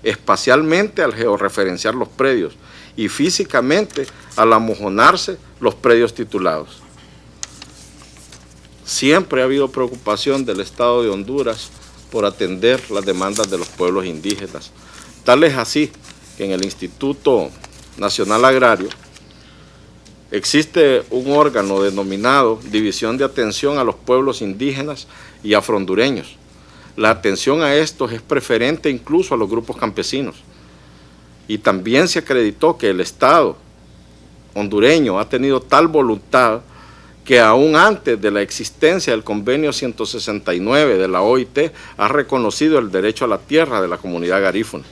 [SPEAKER 5] espacialmente al georreferenciar los predios y físicamente al amojonarse los predios titulados. Siempre ha habido preocupación del Estado de Honduras por atender las demandas de los pueblos indígenas. Tal es así que en el Instituto Nacional Agrario existe un órgano denominado División de Atención a los Pueblos Indígenas y Afrohondureños. La atención a estos es preferente incluso a los grupos campesinos. Y también se acreditó que el Estado hondureño ha tenido tal voluntad que aún antes de la existencia del convenio 169 de la OIT ha reconocido el derecho a la tierra de la comunidad garífuna,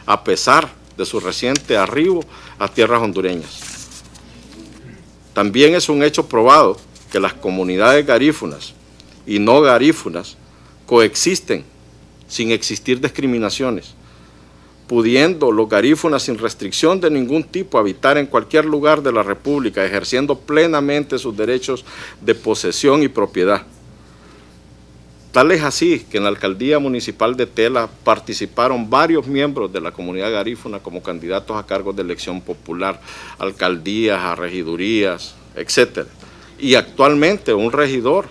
[SPEAKER 5] a pesar de su reciente arribo a tierras hondureñas. También es un hecho probado que las comunidades garífunas y no garífunas coexisten sin existir discriminaciones, pudiendo los garífunas sin restricción de ningún tipo habitar en cualquier lugar de la República, ejerciendo plenamente sus derechos de posesión y propiedad. Tal es así que en la alcaldía municipal de Tela participaron varios miembros de la comunidad garífuna como candidatos a cargos de elección popular, alcaldías, a regidurías, etc. Y actualmente un regidor,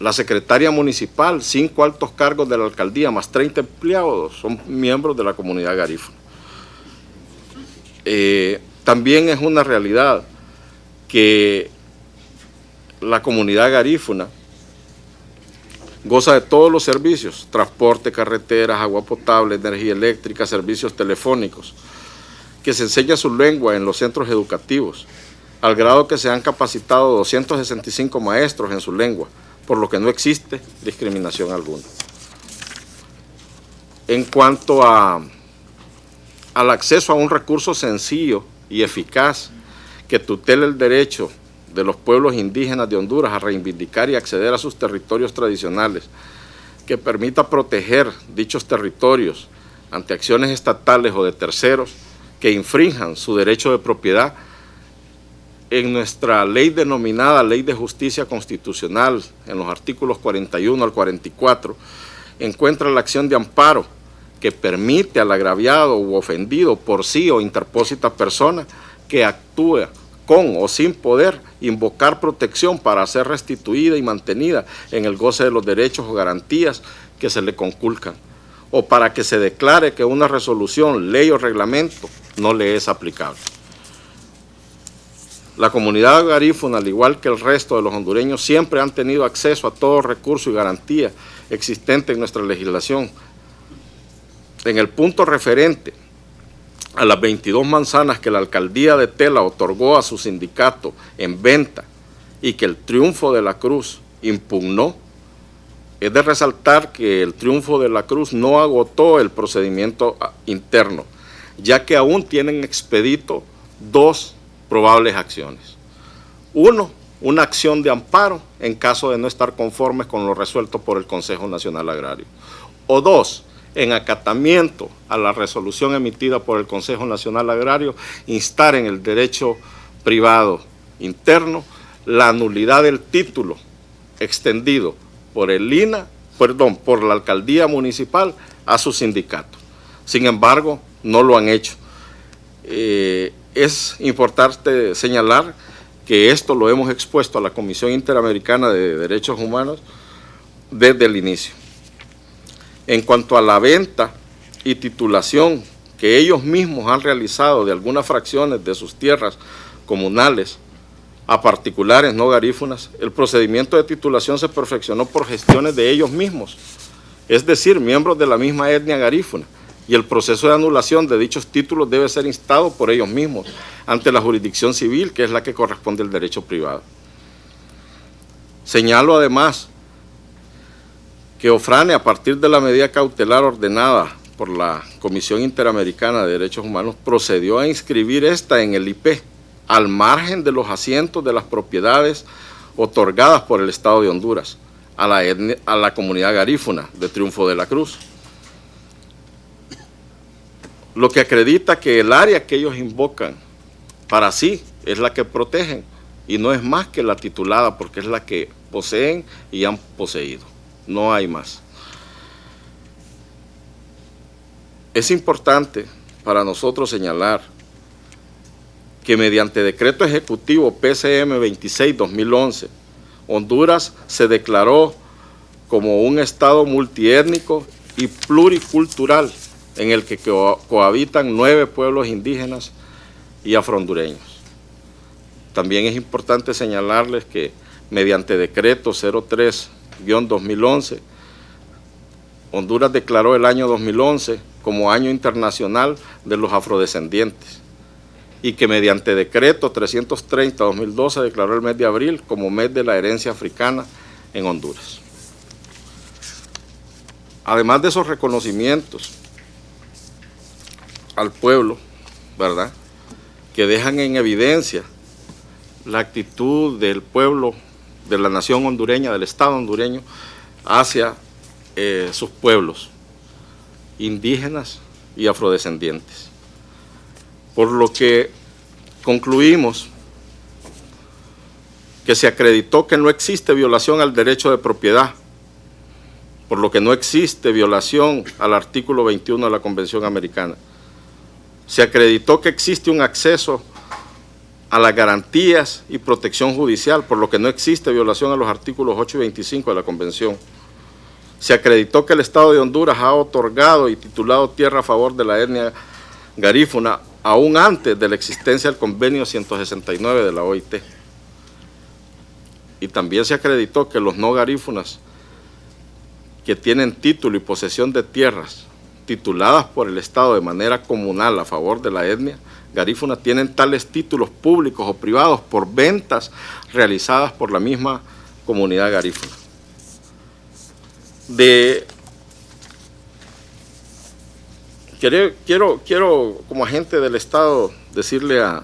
[SPEAKER 5] la secretaria municipal, 5 altos cargos de la alcaldía, más 30 empleados, son miembros de la comunidad garífuna. También es una realidad que la comunidad garífuna goza de todos los servicios: transporte, carreteras, agua potable, energía eléctrica, servicios telefónicos, que se enseña su lengua en los centros educativos, al grado que se han capacitado 265 maestros en su lengua, por lo que no existe discriminación alguna. En cuanto al acceso a un recurso sencillo y eficaz que tutele el derecho de los pueblos indígenas de Honduras a reivindicar y acceder a sus territorios tradicionales, que permita proteger dichos territorios ante acciones estatales o de terceros que infrinjan su derecho de propiedad, en nuestra ley denominada Ley de Justicia Constitucional, en los artículos 41 al 44, encuentra la acción de amparo que permite al agraviado u ofendido por sí o interpósita persona que actúe con o sin poder invocar protección para ser restituida y mantenida en el goce de los derechos o garantías que se le conculcan, o para que se declare que una resolución, ley o reglamento no le es aplicable. La comunidad garífuna, al igual que el resto de los hondureños, siempre han tenido acceso a todo recurso y garantía existente en nuestra legislación. En el punto referente a las 22 manzanas que la alcaldía de Tela otorgó a su sindicato en venta y que el Triunfo de la Cruz impugnó, es de resaltar que el Triunfo de la Cruz no agotó el procedimiento interno, ya que aún tienen expedito 2 probables acciones. 1, una acción de amparo en caso de no estar conformes con lo resuelto por el Consejo Nacional Agrario. O 2, en acatamiento a la resolución emitida por el Consejo Nacional Agrario, instar en el derecho privado interno la nulidad del título extendido por por la alcaldía municipal a su sindicato. Sin embargo, no lo han hecho. Es importante señalar que esto lo hemos expuesto a la Comisión Interamericana de Derechos Humanos desde el inicio. En cuanto a la venta y titulación que ellos mismos han realizado de algunas fracciones de sus tierras comunales a particulares no garífunas, el procedimiento de titulación se perfeccionó por gestiones de ellos mismos, es decir, miembros de la misma etnia garífuna, y el proceso de anulación de dichos títulos debe ser instado por ellos mismos ante la jurisdicción civil, que es la que corresponde al derecho privado. Señalo además que Ofrane, a partir de la medida cautelar ordenada por la Comisión Interamericana de Derechos Humanos, procedió a inscribir esta en el IP, al margen de los asientos de las propiedades otorgadas por el Estado de Honduras a la comunidad garífuna de Triunfo de la Cruz, lo que acredita que el área que ellos invocan para sí es la que protegen y no es más que la titulada, porque es la que poseen y han poseído. No hay más. Es importante para nosotros señalar que mediante decreto ejecutivo PCM 26-2011, Honduras se declaró como un estado multiétnico y pluricultural en el que cohabitan 9 pueblos indígenas y afrohondureños. También es importante señalarles que mediante decreto 03-2011, Honduras declaró el año 2011 como Año Internacional de los Afrodescendientes y que mediante decreto 330-2012 declaró el mes de abril como mes de la herencia africana en Honduras. Además de esos reconocimientos al pueblo, ¿verdad?, que dejan en evidencia la actitud del pueblo, de la nación hondureña, del Estado hondureño, hacia sus pueblos indígenas y afrodescendientes. Por lo que concluimos que se acreditó que no existe violación al derecho de propiedad, por lo que no existe violación al artículo 21 de la Convención Americana. Se acreditó que existe un acceso a las garantías y protección judicial, por lo que no existe violación a los artículos 8 y 25 de la Convención. Se acreditó que el Estado de Honduras ha otorgado y titulado tierra a favor de la etnia garífuna aún antes de la existencia del Convenio 169 de la OIT. Y también se acreditó que los no garífunas que tienen título y posesión de tierras tituladas por el Estado de manera comunal a favor de la etnia garífuna tienen tales títulos públicos o privados por ventas realizadas por la misma comunidad garífuna. Quiero como agente del Estado decirle a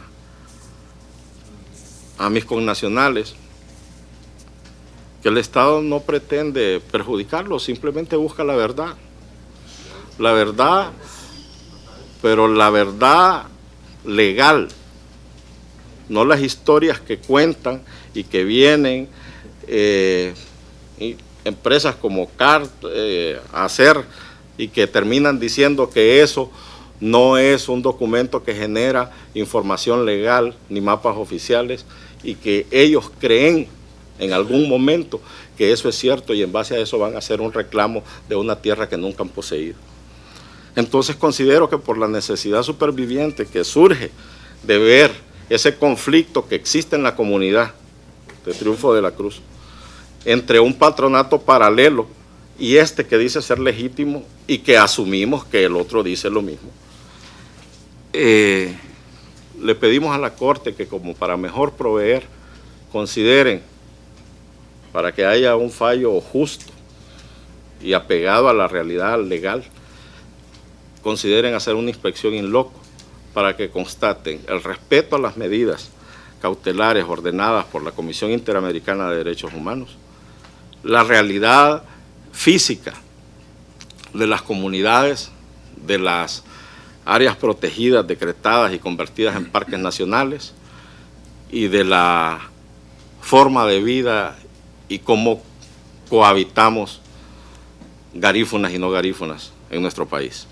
[SPEAKER 5] mis connacionales que el Estado no pretende perjudicarlos, simplemente busca la verdad. La verdad, pero la verdad legal, no las historias que cuentan y que vienen empresas como CART a hacer y que terminan diciendo que eso no es un documento que genera información legal ni mapas oficiales y que ellos creen en algún momento que eso es cierto y en base a eso van a hacer un reclamo de una tierra que nunca han poseído. Entonces considero que por la necesidad superviviente que surge de ver ese conflicto que existe en la comunidad de Triunfo de la Cruz entre un patronato paralelo y este que dice ser legítimo y que asumimos que el otro dice lo mismo, le pedimos a la Corte que como para mejor proveer consideren, para que haya un fallo justo y apegado a la realidad legal, consideren hacer una inspección in loco para que constaten el respeto a las medidas cautelares ordenadas por la Comisión Interamericana de Derechos Humanos, la realidad física de las comunidades, de las áreas protegidas, decretadas y convertidas en parques nacionales, y de la forma de vida y cómo cohabitamos garífunas y no garífunas en nuestro país.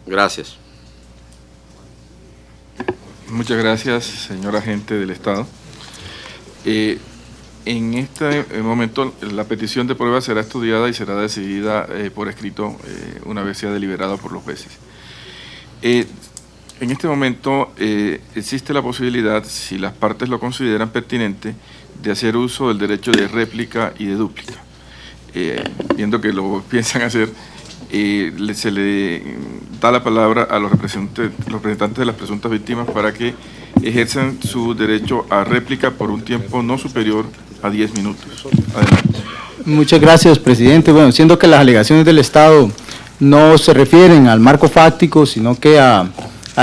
[SPEAKER 5] Gracias.
[SPEAKER 2] Muchas gracias, señor agente del Estado. En este momento la petición de prueba será estudiada y será decidida por escrito una vez sea deliberada por los jueces. En este momento existe la posibilidad, si las partes lo consideran pertinente, de hacer uso del derecho de réplica y de dúplica. Viendo que lo piensan hacer, se le da la palabra a los representantes de las presuntas víctimas para que ejerzan su derecho a réplica por un tiempo no superior a 10 minutos. Adelante.
[SPEAKER 3] Muchas gracias, presidente. Bueno, siendo que las alegaciones del Estado no se refieren al marco fáctico, sino que a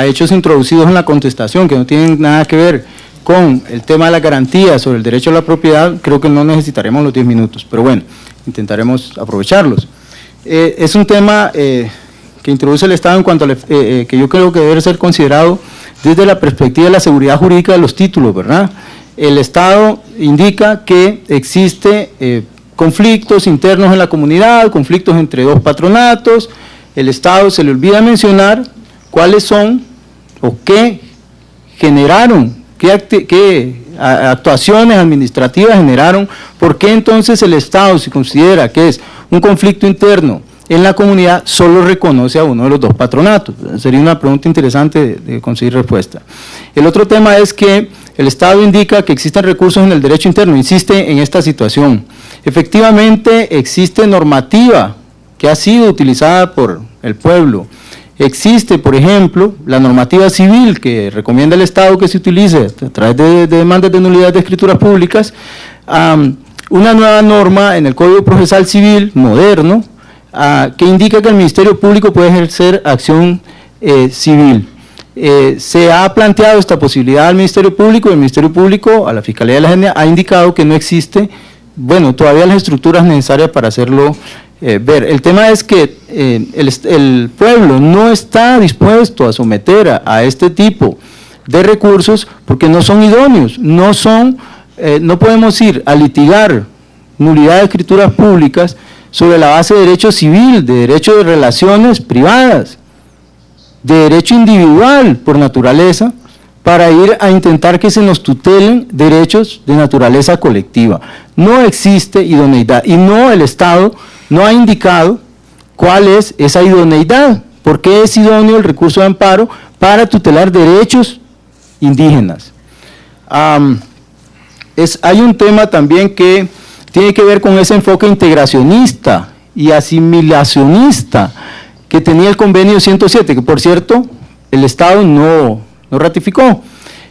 [SPEAKER 3] hechos introducidos en la contestación, que no tienen nada que ver con el tema de la garantía sobre el derecho a la propiedad, creo que no necesitaremos los 10 minutos, pero bueno, intentaremos aprovecharlos. Es un tema que introduce el Estado en cuanto a que yo creo que debe ser considerado desde la perspectiva de la seguridad jurídica de los títulos, ¿verdad? El Estado indica que existe conflictos internos en la comunidad, conflictos entre dos patronatos. El Estado se le olvida mencionar cuáles son o qué generaron, qué actuaciones administrativas generaron, por qué entonces el Estado, si considera que es un conflicto interno en la comunidad, solo reconoce a uno de los dos patronatos. Sería una pregunta interesante de conseguir respuesta. El otro tema es que el Estado indica que existen recursos en el derecho interno, insiste en esta situación. Efectivamente existe normativa que ha sido utilizada por el pueblo. Existe, por ejemplo, la normativa civil que recomienda el Estado que se utilice a través de demandas de nulidad de escrituras públicas, una nueva norma en el Código Procesal Civil moderno que indica que el Ministerio Público puede ejercer acción civil. Se ha planteado esta posibilidad al Ministerio Público y el Ministerio Público, a la Fiscalía de la Etnia, ha indicado que no existe, bueno, todavía las estructuras necesarias para hacerlo ver. El tema es que el pueblo no está dispuesto a someter a este tipo de recursos porque no son idóneos, no podemos ir a litigar nulidad de escrituras públicas sobre la base de derecho civil, de derecho de relaciones privadas, de derecho individual por naturaleza, para ir a intentar que se nos tutelen derechos de naturaleza colectiva. No existe idoneidad y el Estado no ha indicado cuál es esa idoneidad, por qué es idóneo el recurso de amparo para tutelar derechos indígenas. Hay un tema también que tiene que ver con ese enfoque integracionista y asimilacionista que tenía el convenio 107, que por cierto el Estado no ratificó.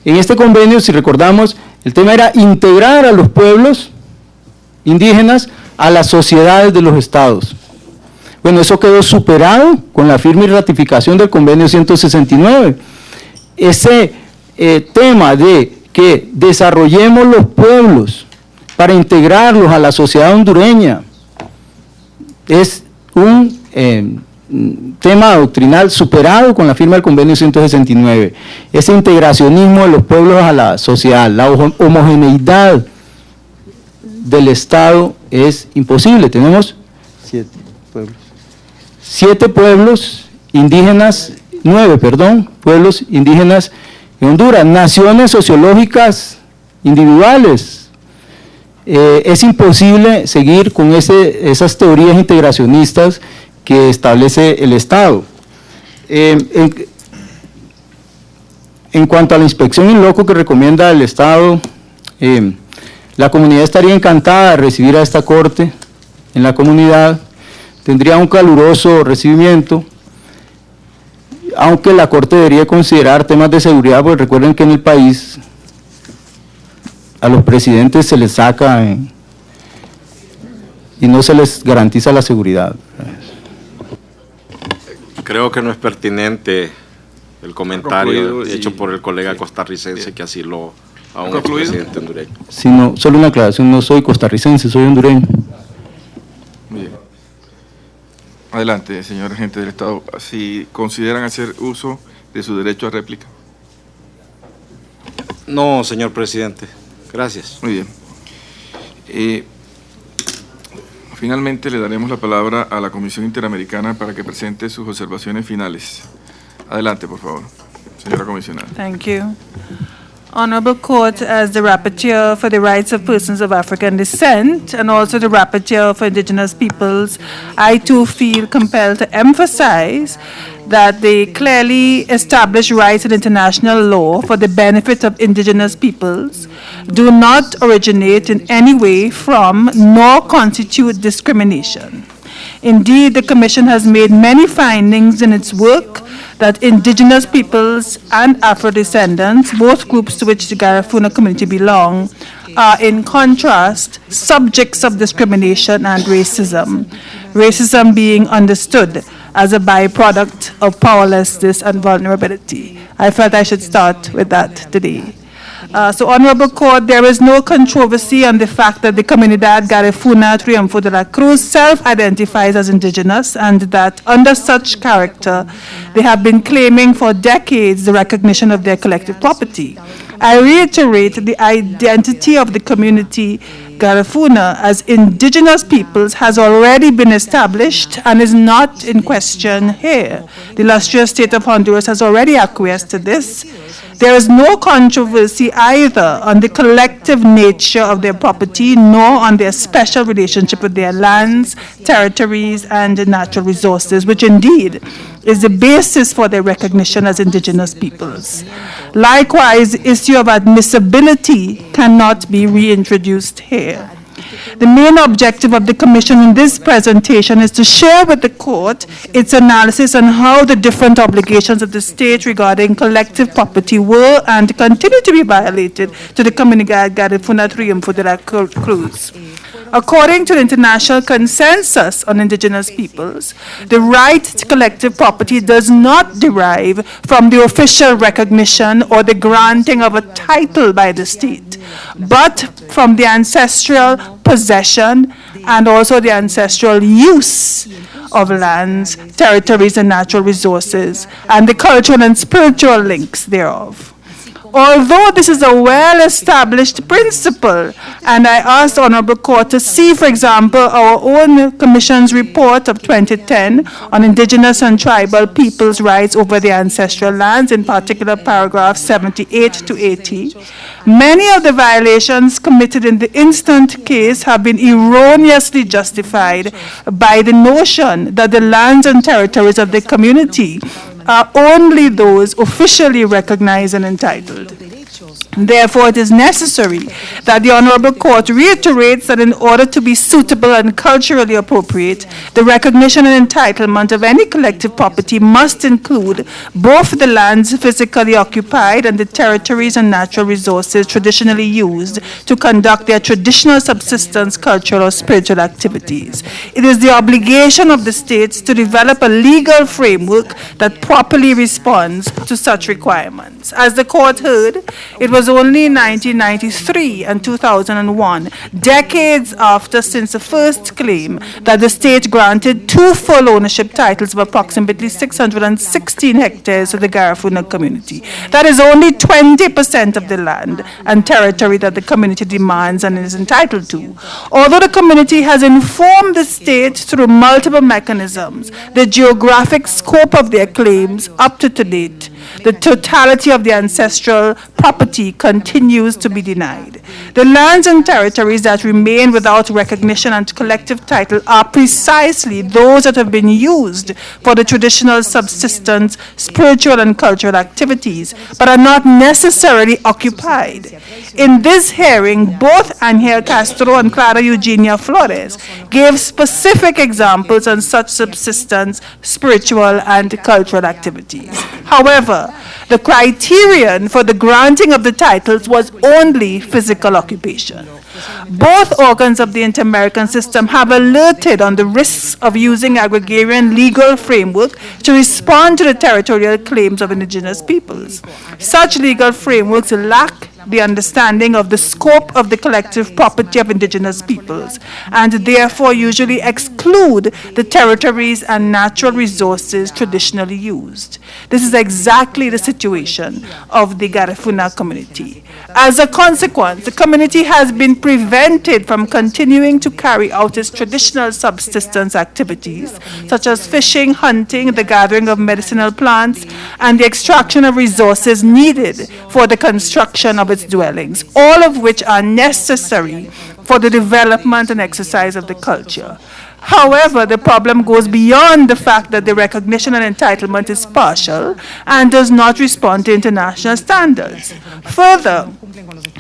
[SPEAKER 3] En este convenio, si recordamos, el tema era integrar a los pueblos indígenas a las sociedades de los estados. Bueno, eso quedó superado con la firma y ratificación del convenio 169. Ese tema de que desarrollemos los pueblos para integrarlos a la sociedad hondureña es un tema doctrinal superado con la firma del convenio 169. Ese integracionismo de los pueblos a la sociedad, la homogeneidad del Estado es imposible. Tenemos 7 pueblos indígenas, 9, pueblos indígenas en Honduras, naciones sociológicas individuales. Es imposible seguir con esas teorías integracionistas que establece el Estado. En cuanto a la inspección in loco que recomienda el Estado, la comunidad estaría encantada de recibir a esta Corte en la comunidad, tendría un caluroso recibimiento, aunque la Corte debería considerar temas de seguridad, porque recuerden que en el país a los presidentes se les saca y no se les garantiza la seguridad.
[SPEAKER 5] Creo que no es pertinente el comentario hecho por el colega costarricense que así a un expresidente hondureño.
[SPEAKER 3] Sino, solo una aclaración, no soy costarricense, soy hondureño.
[SPEAKER 2] Muy bien. Adelante, señor agente del Estado, si consideran hacer uso de su derecho a réplica.
[SPEAKER 5] No, señor presidente. Gracias.
[SPEAKER 2] Muy bien. Finalmente le daremos la palabra a la Comisión Interamericana para que presente sus observaciones finales. Adelante, por favor, señora comisionada.
[SPEAKER 6] Thank you. Honorable Court, as the Rapporteur for the Rights of Persons of African Descent and also the Rapporteur for Indigenous Peoples, I too feel compelled to emphasize that the clearly established rights in international law for the benefit of indigenous peoples do not originate in any way from nor constitute discrimination. Indeed, the Commission has made many findings in its work that indigenous peoples and Afro-descendants, both groups to which the Garifuna community belong, are in contrast subjects of discrimination and racism. Racism being understood as a byproduct of powerlessness and vulnerability. I felt I should start with that today. So, Honorable Court, there is no controversy on the fact that the Comunidad Garifuna Triunfo de la Cruz self-identifies as indigenous and that under such character, they have been claiming for decades the recognition of their collective property. I reiterate the identity of the community Garifuna as indigenous peoples has already been established and is not in question here. The illustrious state of Honduras has already acquiesced to this. There is no controversy either on the collective nature of their property nor on their special relationship with their lands, territories, and natural resources, which indeed is the basis for their recognition as indigenous peoples. Likewise, the issue of admissibility cannot be reintroduced here. The main objective of the Commission in this presentation is to share with the Court its analysis on how the different obligations of the state regarding collective property were and continue to be violated to the Comunidad Garifuna Triunfo de la Cruz. According to the International Consensus on Indigenous Peoples, the right to collective property does not derive from the official recognition or the granting of a title by the state, but from the ancestral possession and also the ancestral use of lands, territories, and natural resources, and the cultural and spiritual links thereof. Although this is a well-established principle, and I asked the Honorable Court to see, for example, our own Commission's report of 2010 on Indigenous and tribal peoples' rights over their ancestral lands, in particular paragraphs 78 to 80, many of the violations committed in the instant case have been erroneously justified by the notion that the lands and territories of the community are only those officially recognized and entitled. Therefore, it is necessary that the Honorable Court reiterates that in order to be suitable and culturally appropriate, the recognition and entitlement of any collective property must include both the lands physically occupied and the territories and natural resources traditionally used to conduct their traditional subsistence, cultural, or spiritual activities. It is the obligation of the states to develop a legal framework that properly responds to such requirements. As the court heard, it was only in 1993 and 2001, decades after since the first claim, that the state granted 2 full ownership titles of approximately 616 hectares to the Garifuna community. That is only 20% of the land and territory that the community demands and is entitled to. Although the community has informed the state through multiple mechanisms, the geographic scope of their claims up to date, the totality of the ancestral property continues to be denied. The lands and territories that remain without recognition and collective title are precisely those that have been used for the traditional subsistence, spiritual and cultural activities, but are not necessarily occupied. In this hearing, both Angel Castro and Clara Eugenia Flores gave specific examples on such subsistence, spiritual and cultural activities. However, the criterion for the granting of the titles was only physical occupation. Both organs of the Inter-American system have alerted on the risks of using agrarian legal framework to respond to the territorial claims of indigenous peoples. Such legal frameworks lack the understanding of the scope of the collective property of indigenous peoples, and therefore usually exclude the territories and natural resources traditionally used. This is exactly the situation of the Garifuna community. As a consequence, the community has been prevented from continuing to carry out its traditional subsistence activities, such as fishing, hunting, the gathering of medicinal plants, and the extraction of resources needed for the construction of its dwellings, all of which are necessary for the development and exercise of the culture. However, the problem goes beyond the fact that the recognition and entitlement is partial and does not respond to international standards. Further,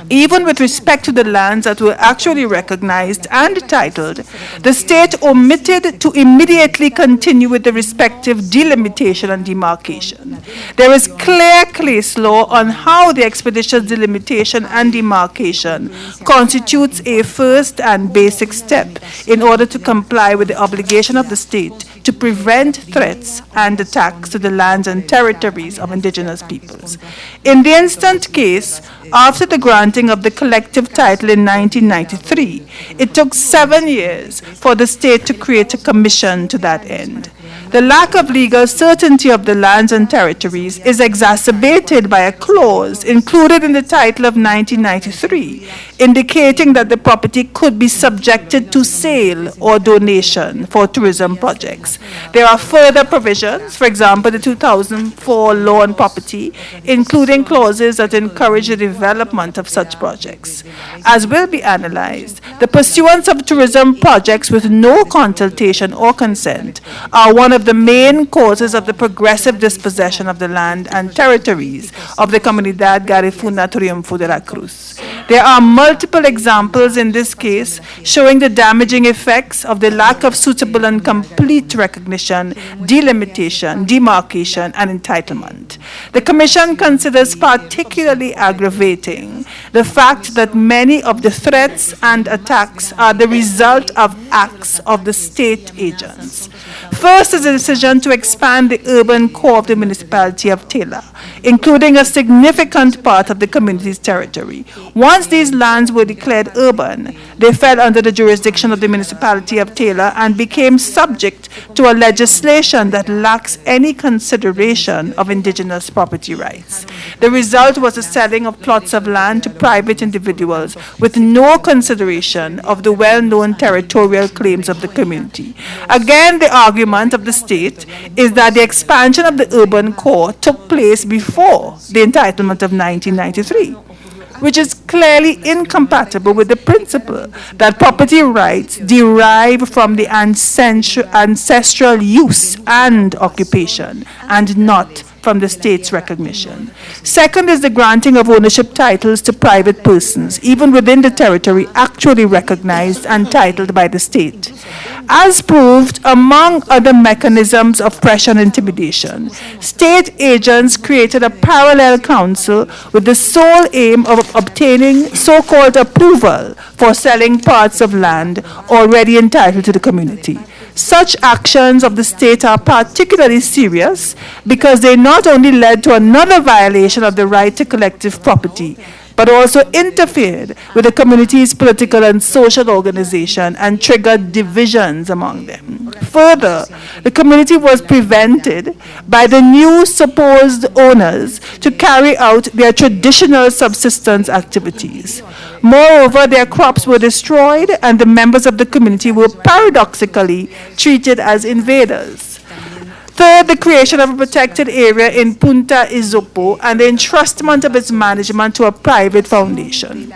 [SPEAKER 6] even with respect to the lands that were actually recognized and titled, the state omitted to immediately continue with the respective delimitation and demarcation. There is clear case law on how the expeditious delimitation and demarcation constitutes a first and basic step in order to comply with the obligation of the state to prevent threats and attacks to the lands and territories of indigenous peoples. In the instant case, after the granting of the collective title in 1993, it took 7 years for the state to create a commission to that end. The lack of legal certainty of the lands and territories is exacerbated by a clause included in the title of 1993, indicating that the property could be subjected to sale or donation for tourism projects. There are further provisions, for example, the 2004 law on property, including clauses that encourage the development of such projects. As will be analyzed, the pursuance of tourism projects with no consultation or consent are one of the main causes of the progressive dispossession of the land and territories of the Comunidad Garifuna Triunfo de la Cruz. There are multiple examples in this case showing the damaging effects of the lack of suitable and complete recognition, delimitation, demarcation, and entitlement. The Commission considers particularly aggravating the fact that many of the threats and attacks are the result of acts of the state agents. First is the decision to expand the urban core of the municipality of Taylor, including a significant part of the community's territory. Once these lands were declared urban, they fell under the jurisdiction of the municipality of Taylor and became subject to a legislation that lacks any consideration of indigenous property rights. The result was the selling of plots of land to private individuals with no consideration of the well-known territorial claims of the community. Again, the argument of the state is that the expansion of the urban core took place before the entitlement of 1993, which is clearly incompatible with the principle that property rights derive from the ancestral use and occupation, and not from the state's recognition. Second is the granting of ownership titles to private persons, even within the territory actually recognized and titled by the state. As proved, among other mechanisms of pressure and intimidation, state agents created a parallel council with the sole aim of obtaining so-called approval for selling parts of land already entitled to the community. Such actions of the state are particularly serious because they not only led to another violation of the right to collective property, but also interfered with the community's political and social organization and triggered divisions among them. Further, the community was prevented by the new supposed owners to carry out their traditional subsistence activities. Moreover, their crops were destroyed and the members of the community were paradoxically treated as invaders. Third, the creation of a protected area in Punta Izopo and the entrustment of its management to a private foundation.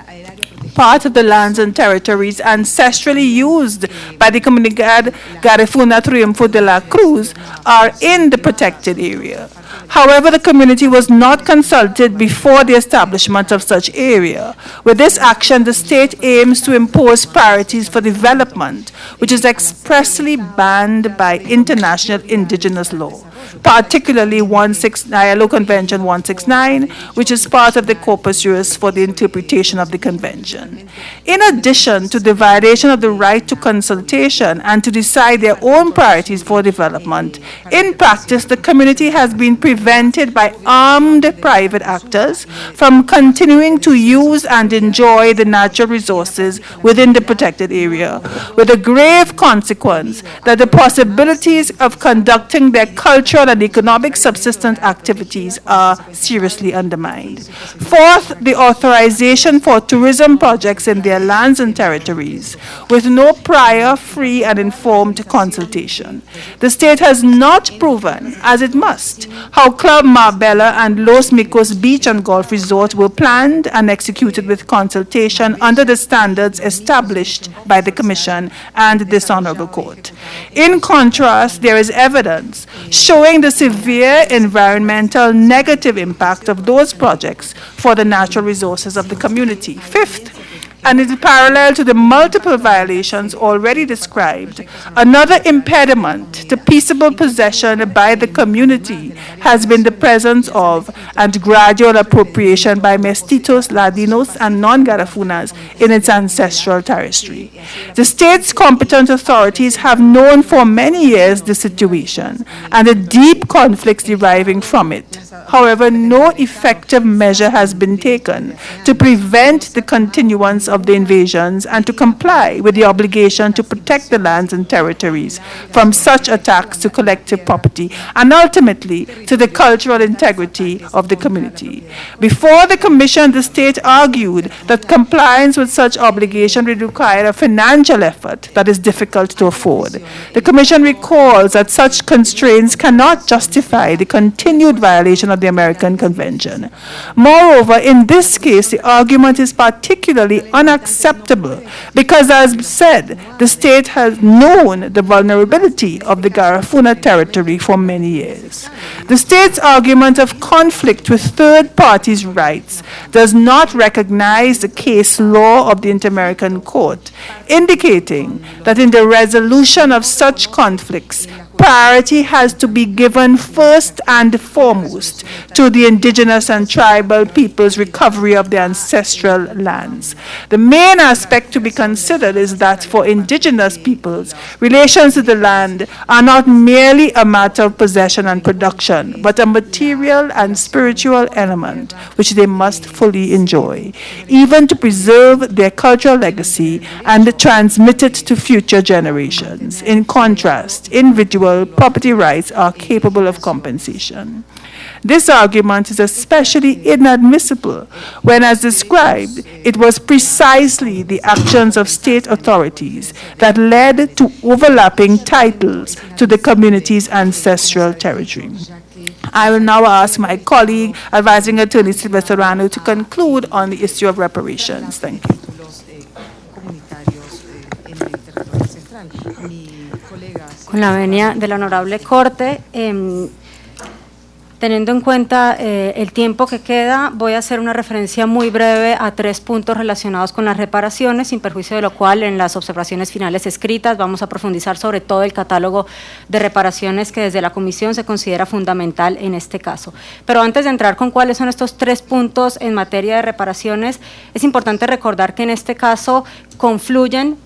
[SPEAKER 6] Part of the lands and territories ancestrally used by the Comunidad Garifuna Triunfo de la Cruz are in the protected area. However, the community was not consulted before the establishment of such area. With this action, the state aims to impose priorities for development, which is expressly banned by international indigenous law, particularly ILO Convention 169, which is part of the corpus juris for the interpretation of the convention. In addition to the violation of the right to consultation and to decide their own priorities for development, in practice, the community has been prevented by armed private actors from continuing to use and enjoy the natural resources within the protected area, with a grave consequence that the possibilities of conducting their cultural and economic subsistence activities are seriously undermined. Fourth, the authorization for tourism projects in their lands and territories with no prior, free, and informed consultation. The state has not proven, as it must, how Club Marbella and Los Micos Beach and Golf Resort were planned and executed with consultation under the standards established by the Commission and this Honorable Court. In contrast, there is evidence showing the severe environmental negative impact of those projects for the natural resources of the community. Fifth, and in parallel to the multiple violations already described, another impediment to peaceable possession by the community has been the presence of and gradual appropriation by mestizos, Ladinos, and non-Garafunas in its ancestral territory. The state's competent authorities have known for many years the situation and the deep conflicts deriving from it. However, no effective measure has been taken to prevent the continuance of the invasions and to comply with the obligation to protect the lands and territories from such attacks to collective property and ultimately to the cultural integrity of the community. Before the Commission, the state argued that compliance with such obligation would require a financial effort that is difficult to afford. The Commission recalls that such constraints cannot justify the continued violation of the American Convention. Moreover, in this case, the argument is particularly unacceptable because, as said, the state has known the vulnerability of the Garifuna territory for many years. The state's argument of conflict with third parties' rights does not recognize the case law of the Inter-American Court, indicating that in the resolution of such conflicts, priority has to be given first and foremost to the indigenous and tribal people's recovery of their ancestral lands. The main aspect to be considered is that for indigenous peoples, relations to the land are not merely a matter of possession and production, but a material and spiritual element which they must fully enjoy, even to preserve their cultural legacy and transmit it to future generations. In contrast, individual property rights are capable of compensation. This argument is especially inadmissible when, as described, it was precisely the actions of state authorities that led to overlapping titles to the community's ancestral territory. I will now ask my colleague, Advising Attorney Sylvester Serrano, to conclude on the issue of reparations. Thank you.
[SPEAKER 7] Con la venia de la Honorable Corte, teniendo en cuenta el tiempo que queda, voy a hacer una referencia muy breve a 3 puntos relacionados con las reparaciones, sin perjuicio de lo cual en las observaciones finales escritas vamos a profundizar sobre todo el catálogo de reparaciones que desde la Comisión se considera fundamental en este caso. Pero antes de entrar con cuáles son estos 3 puntos en materia de reparaciones, es importante recordar que en este caso confluyen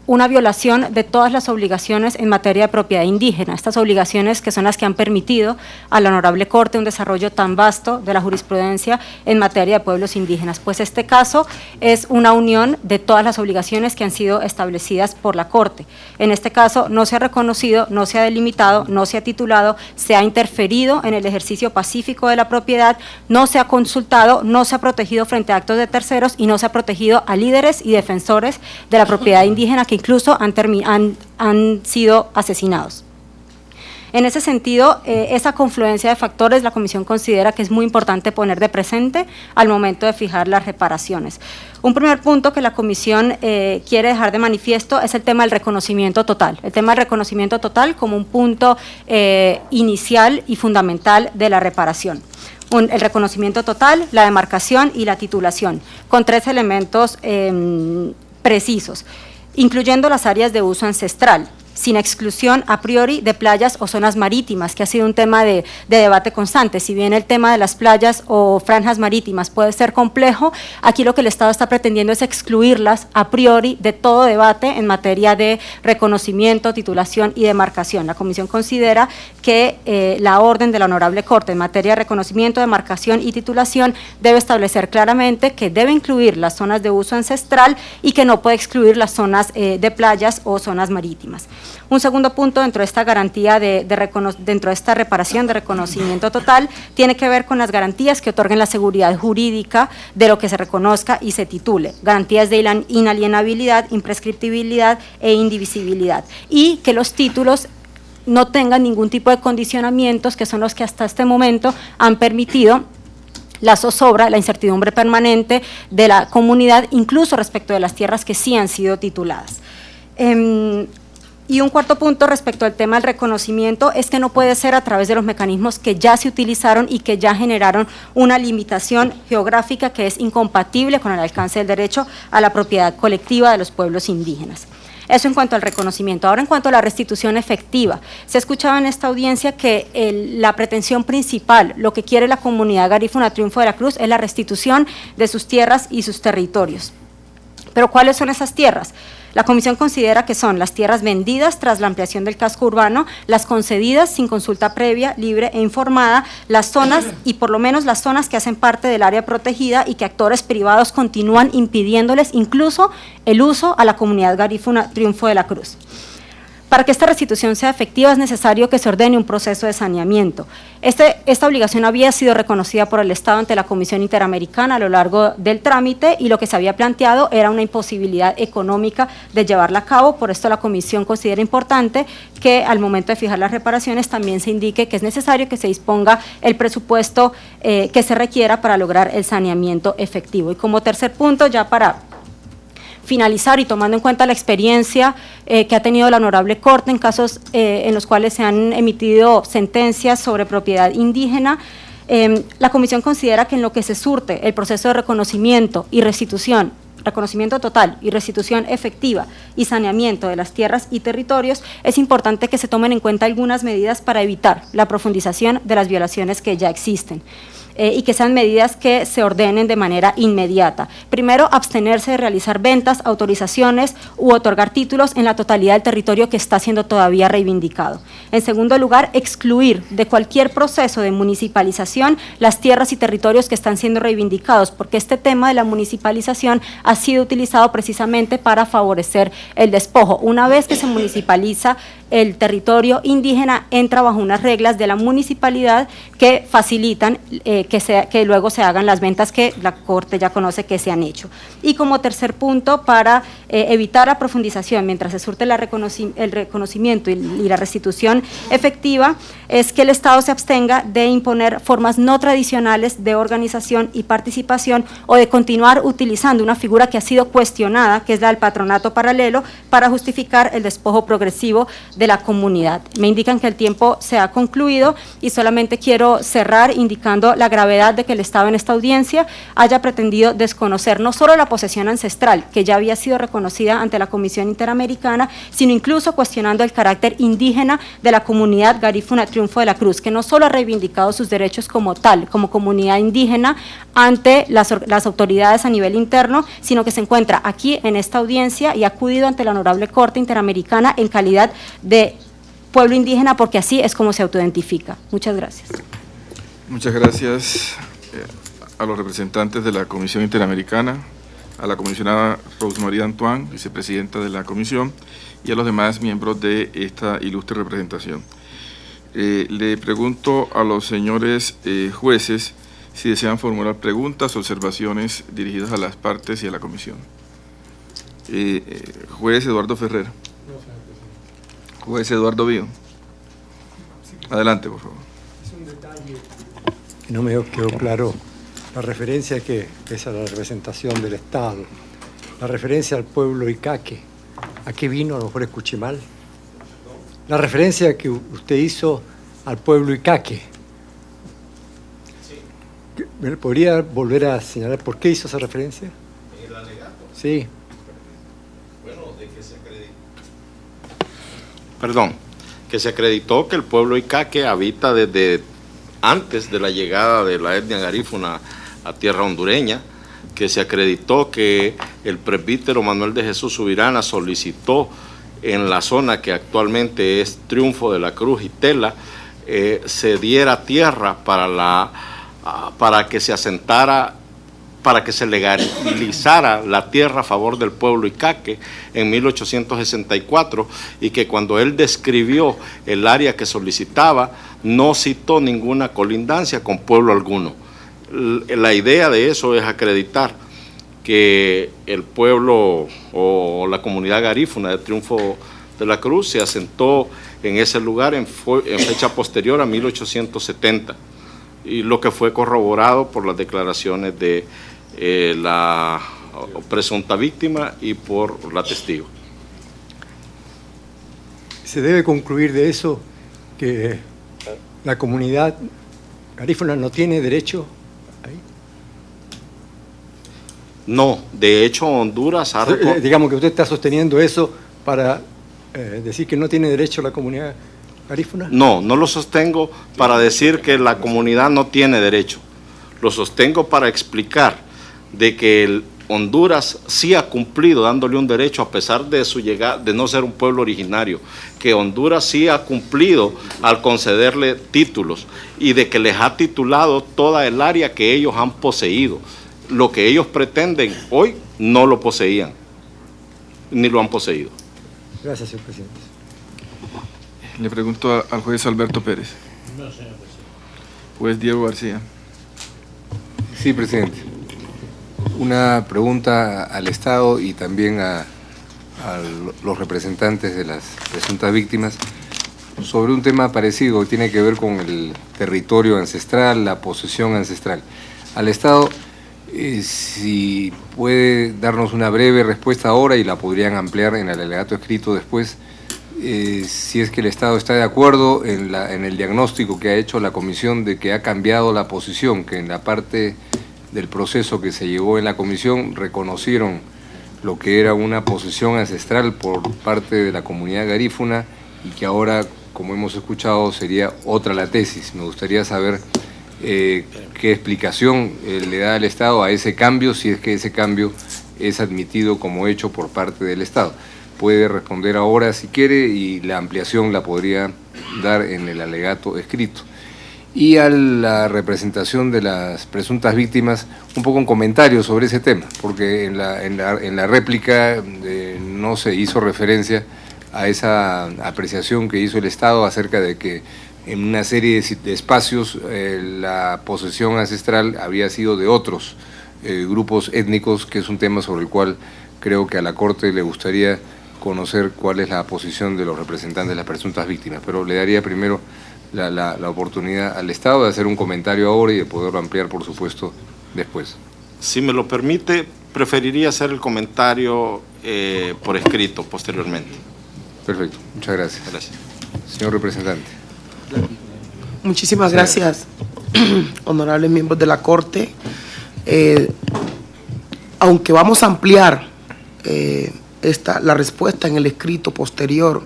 [SPEAKER 7] una violación de todas las obligaciones en materia de propiedad indígena, estas obligaciones que son las que han permitido a la Honorable Corte un desarrollo tan vasto de la jurisprudencia en materia de pueblos indígenas, pues este caso es una unión de todas las obligaciones que han sido establecidas por la Corte. En este caso no se ha reconocido, no se ha delimitado, no se ha titulado, se ha interferido en el ejercicio pacífico de la propiedad, no se ha consultado, no se ha protegido frente a actos de terceros y no se ha protegido a líderes y defensores de la propiedad indígena que incluso han sido asesinados. En ese sentido, esa confluencia de factores la Comisión considera que es muy importante poner de presente al momento de fijar las reparaciones. Un primer punto que la Comisión quiere dejar de manifiesto es el tema del reconocimiento total. El tema del reconocimiento total como un punto inicial y fundamental de la reparación. El reconocimiento total, la demarcación y la titulación, con 3 elementos precisos, incluyendo las áreas de uso ancestral, sin exclusión a priori de playas o zonas marítimas, que ha sido un tema de debate constante. Si bien el tema de las playas o franjas marítimas puede ser complejo, aquí lo que el Estado está pretendiendo es excluirlas a priori de todo debate en materia de reconocimiento, titulación y demarcación. La Comisión considera que la orden de la Honorable Corte en materia de reconocimiento, demarcación y titulación debe establecer claramente que debe incluir las zonas de uso ancestral y que no puede excluir las zonas de playas o zonas marítimas. Un segundo punto dentro de esta garantía dentro de esta reparación de reconocimiento total tiene que ver con las garantías que otorguen la seguridad jurídica de lo que se reconozca y se titule, garantías de inalienabilidad, imprescriptibilidad e indivisibilidad, y que los títulos no tengan ningún tipo de condicionamientos que son los que hasta este momento han permitido la zozobra, la incertidumbre permanente de la comunidad, incluso respecto de las tierras que sí han sido tituladas. Y un cuarto punto respecto al tema del reconocimiento es que no puede ser a través de los mecanismos que ya se utilizaron y que ya generaron una limitación geográfica que es incompatible con el alcance del derecho a la propiedad colectiva de los pueblos indígenas. Eso en cuanto al reconocimiento. Ahora, en cuanto a la restitución efectiva, se escuchaba en esta audiencia que la pretensión principal, lo que quiere la comunidad garífuna Triunfo de la Cruz, es la restitución de sus tierras y sus territorios. Pero ¿cuáles son esas tierras? La Comisión considera que son las tierras vendidas tras la ampliación del casco urbano, las concedidas sin consulta previa, libre e informada, las zonas y por lo menos las zonas que hacen parte del área protegida y que actores privados continúan impidiéndoles incluso el uso a la comunidad garífuna Triunfo de la Cruz. Para que esta restitución sea efectiva es necesario que se ordene un proceso de saneamiento. Esta obligación había sido reconocida por el Estado ante la Comisión Interamericana a lo largo del trámite y lo que se había planteado era una imposibilidad económica de llevarla a cabo. Por esto la Comisión considera importante que al momento de fijar las reparaciones también se indique que es necesario que se disponga el presupuesto que se requiera para lograr el saneamiento efectivo. Y como tercer punto, ya para finalizar y tomando en cuenta la experiencia que ha tenido la Honorable Corte en casos en los cuales se han emitido sentencias sobre propiedad indígena, la Comisión considera que en lo que se surte el proceso de reconocimiento y restitución, reconocimiento total y restitución efectiva y saneamiento de las tierras y territorios, es importante que se tomen en cuenta algunas medidas para evitar la profundización de las violaciones que ya existen. Y que sean medidas que se ordenen de manera inmediata. Primero, abstenerse de realizar ventas, autorizaciones u otorgar títulos en la totalidad del territorio que está siendo todavía reivindicado. En segundo lugar, excluir de cualquier proceso de municipalización las tierras y territorios que están siendo reivindicados, porque este tema de la municipalización ha sido utilizado precisamente para favorecer el despojo. Una vez que se municipaliza el territorio indígena, entra bajo unas reglas de la municipalidad que facilitan que luego se hagan las ventas que la Corte ya conoce que se han hecho. Y como tercer punto, para evitar la profundización mientras se surte el reconocimiento y la restitución efectiva, es que el Estado se abstenga de imponer formas no tradicionales de organización y participación o de continuar utilizando una figura que ha sido cuestionada, que es la del patronato paralelo, para justificar el despojo progresivo de la comunidad. Me indican que el tiempo se ha concluido y solamente quiero cerrar indicando la gravedad de que el Estado en esta audiencia haya pretendido desconocer no solo la posesión ancestral, que ya había sido reconocida ante la Comisión Interamericana, sino incluso cuestionando el carácter indígena de la comunidad garífuna Triunfo de la Cruz, que no solo ha reivindicado sus derechos como tal, como comunidad indígena ante las autoridades a nivel interno, sino que se encuentra aquí en esta audiencia y ha acudido ante la Honorable Corte Interamericana en calidad de pueblo indígena, porque así es como se autoidentifica. Muchas gracias.
[SPEAKER 2] Muchas gracias a los representantes de la Comisión Interamericana, a la comisionada Rosemarie Antoine, vicepresidenta de la Comisión, y a los demás miembros de esta ilustre representación. Le pregunto a los señores jueces si desean formular preguntas o observaciones dirigidas a las partes y a la Comisión. Juez Eduardo Ferrer. Juez Eduardo Bío. Adelante, por favor.
[SPEAKER 8] No me quedó claro la referencia que es a la representación del Estado, la referencia al pueblo Icaque. ¿A qué vino? A lo mejor escuché mal. La referencia que usted hizo al pueblo Icaque. ¿Me podría volver a señalar por qué hizo esa referencia?
[SPEAKER 5] ¿En el alegato?
[SPEAKER 8] Sí.
[SPEAKER 5] Bueno, de que se acreditó. Perdón, que se acreditó que el pueblo Icaque habita desde antes de la llegada de la etnia garífuna a tierra hondureña, que se acreditó que el presbítero Manuel de Jesús Subirana solicitó en la zona que actualmente es Triunfo de la Cruz y Tela, se diera tierra para que se asentara, para que se legalizara la tierra a favor del pueblo Icaque en 1864, y que cuando él describió el área que solicitaba, no citó ninguna colindancia con pueblo alguno. La idea de eso es acreditar que el pueblo o la comunidad garífuna de Triunfo de la Cruz se asentó en ese lugar en fecha posterior a 1870, y lo que fue corroborado por las declaraciones de la presunta víctima y por la testigo.
[SPEAKER 8] Se debe concluir de eso que la comunidad garífuna no tiene derecho ahí.
[SPEAKER 5] No, de hecho Honduras ha...
[SPEAKER 8] Digamos que usted está sosteniendo eso para decir que no tiene derecho la comunidad garífuna.
[SPEAKER 5] No, no lo sostengo para decir que la comunidad no tiene derecho. Lo sostengo para explicar de que Honduras sí ha cumplido dándole un derecho a pesar de su llegada, de no ser un pueblo originario, que Honduras sí ha cumplido al concederle títulos y de que les ha titulado toda el área que ellos han poseído. Lo que ellos pretenden hoy no lo poseían, ni lo han poseído.
[SPEAKER 8] Gracias, señor presidente.
[SPEAKER 2] Le pregunto al juez Alberto Pérez.
[SPEAKER 9] No, señor presidente.
[SPEAKER 2] Juez Diego García.
[SPEAKER 10] Sí, presidente. Una pregunta al Estado y también a los representantes de las presuntas víctimas sobre un tema parecido, que tiene que ver con el territorio ancestral, la posesión ancestral. Al Estado, Si puede darnos una breve respuesta ahora y la podrían ampliar en el alegato escrito después, si es que el Estado está de acuerdo en el diagnóstico que ha hecho la Comisión de que ha cambiado la posición, que en la parte del proceso que se llevó en la Comisión reconocieron lo que era una posesión ancestral por parte de la comunidad garífuna y que ahora, como hemos escuchado, sería otra la tesis. Me gustaría saber qué explicación le da el Estado a ese cambio, si es que ese cambio es admitido como hecho por parte del Estado. Puede responder ahora si quiere y la ampliación la podría dar en el alegato escrito. Y a la representación de las presuntas víctimas, un poco un comentario sobre ese tema, porque en la réplica no se hizo referencia a esa apreciación que hizo el Estado acerca de que en una serie de espacios la posesión ancestral había sido de otros grupos étnicos, que es un tema sobre el cual creo que a la Corte le gustaría conocer cuál es la posición de los representantes de las presuntas víctimas, pero le daría primero la oportunidad al Estado de hacer un comentario ahora y de poderlo ampliar, por supuesto, después.
[SPEAKER 5] Si me lo permite, preferiría hacer el comentario por escrito posteriormente.
[SPEAKER 10] Perfecto, muchas gracias.
[SPEAKER 5] Gracias.
[SPEAKER 10] Señor representante.
[SPEAKER 4] Muchísimas gracias, honorables miembros de la Corte. Aunque vamos a ampliar la respuesta en el escrito posterior,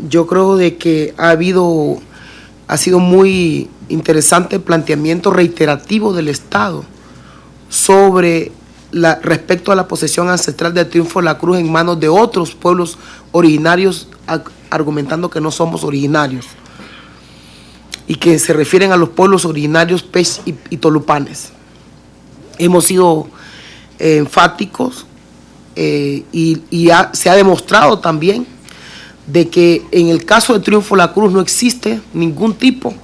[SPEAKER 4] yo creo de que ha sido muy interesante el planteamiento reiterativo del Estado sobre respecto a la posesión ancestral del Triunfo de la Cruz en manos de otros pueblos originarios, argumentando que no somos originarios y que se refieren a los pueblos originarios Pech y Tolupanes. Hemos sido enfáticos y se ha demostrado también de que en el caso del Triunfo de la Cruz no existe ningún tipo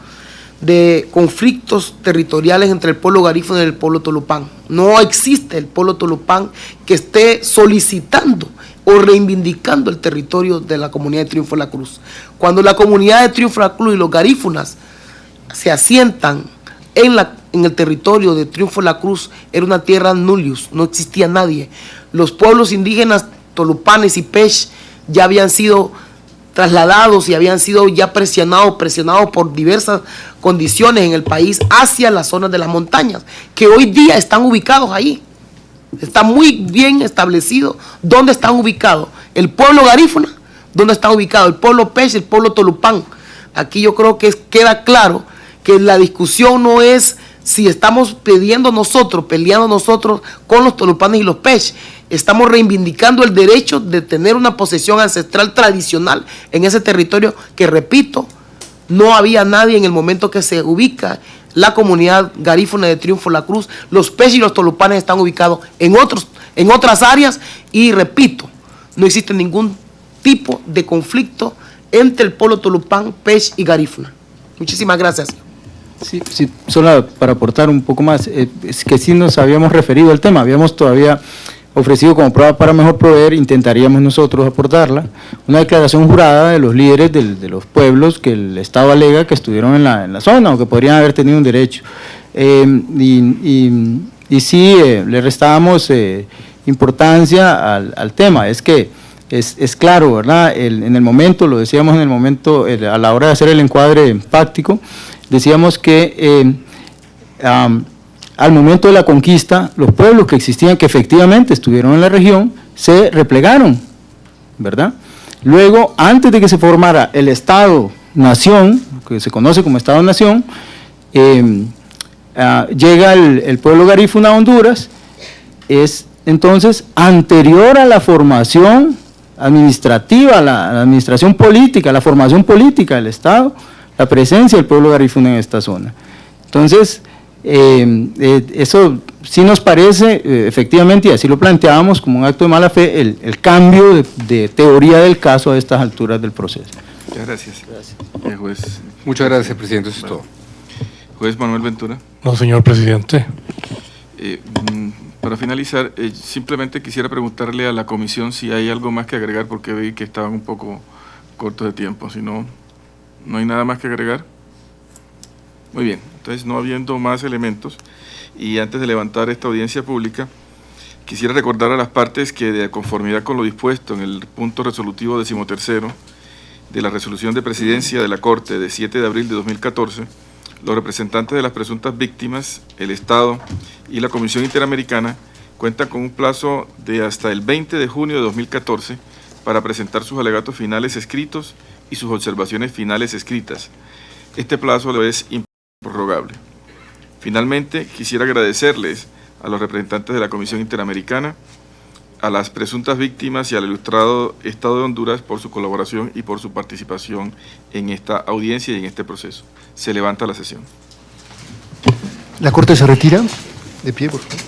[SPEAKER 4] de conflictos territoriales entre el pueblo garífuna y el pueblo tolupán. No existe el pueblo tolupán que esté solicitando o reivindicando el territorio de la comunidad de Triunfo de la Cruz. Cuando la comunidad de Triunfo de la Cruz y los garífunas se asientan en el territorio de Triunfo de la Cruz, era una tierra nullius, no existía nadie. Los pueblos indígenas tolupanes y Pech ya habían sido trasladados y habían sido ya presionados por diversas condiciones en el país hacia las zonas de las montañas, que hoy día están ubicados ahí. Está muy bien establecido dónde están ubicados el pueblo garífuna, dónde están ubicados el pueblo Pech, el pueblo tolupán. Aquí yo creo que queda claro que la discusión no es si estamos peleando nosotros con los tolupanes y los Pech. Estamos reivindicando el derecho de tener una posesión ancestral tradicional en ese territorio que, repito, no había nadie en el momento que se ubica la comunidad garífuna de Triunfo de la Cruz. Los Pech y los tolupanes están ubicados en otras áreas y, repito, no existe ningún tipo de conflicto entre el pueblo tolupán, Pech y garífuna. Muchísimas gracias.
[SPEAKER 3] Sí, solo para aportar un poco más, es que sí nos habíamos referido al tema, habíamos todavía ofrecido como prueba para mejor proveer, intentaríamos nosotros aportarla, una declaración jurada de los líderes de los pueblos que el Estado alega que estuvieron en la zona o que podrían haber tenido un derecho. Y sí, le restábamos importancia al tema, es que es claro, ¿verdad? En el momento, lo decíamos en el momento, a la hora de hacer el encuadre práctico, decíamos que al momento de la conquista, los pueblos que existían, que efectivamente estuvieron en la región, se replegaron, ¿verdad? Luego, antes de que se formara el Estado-Nación, que se conoce como Estado-Nación, llega el pueblo garífuna a Honduras, es entonces anterior a la formación administrativa, la administración política, la formación política del Estado, la presencia del pueblo garífuna en esta zona. Entonces, eso sí nos parece, efectivamente, y así lo planteábamos como un acto de mala fe, el cambio de teoría del caso a estas alturas del proceso.
[SPEAKER 2] Muchas gracias. Juez.
[SPEAKER 10] Muchas gracias, presidente, eso es todo.
[SPEAKER 2] Juez Manuel Ventura.
[SPEAKER 9] No, señor presidente.
[SPEAKER 2] Para finalizar, simplemente quisiera preguntarle a la comisión si hay algo más que agregar, porque vi que estaban un poco cortos de tiempo. Si no, ¿no hay nada más que agregar? Muy bien, entonces no habiendo más elementos Y antes de levantar esta audiencia pública, quisiera recordar a las partes que, de conformidad con lo dispuesto en el punto resolutivo 13º de la resolución de presidencia de la Corte de 7 de abril de 2014, los representantes de las presuntas víctimas, el Estado y la Comisión Interamericana cuentan con un plazo de hasta el 20 de junio de 2014 para presentar sus alegatos finales escritos y sus observaciones finales escritas. Este plazo lo es improrrogable. Finalmente, quisiera agradecerles a los representantes de la Comisión Interamericana, a las presuntas víctimas y al ilustrado Estado de Honduras por su colaboración y por su participación en esta audiencia y en este proceso. Se levanta la sesión.
[SPEAKER 1] La Corte se retira. De pie, por favor.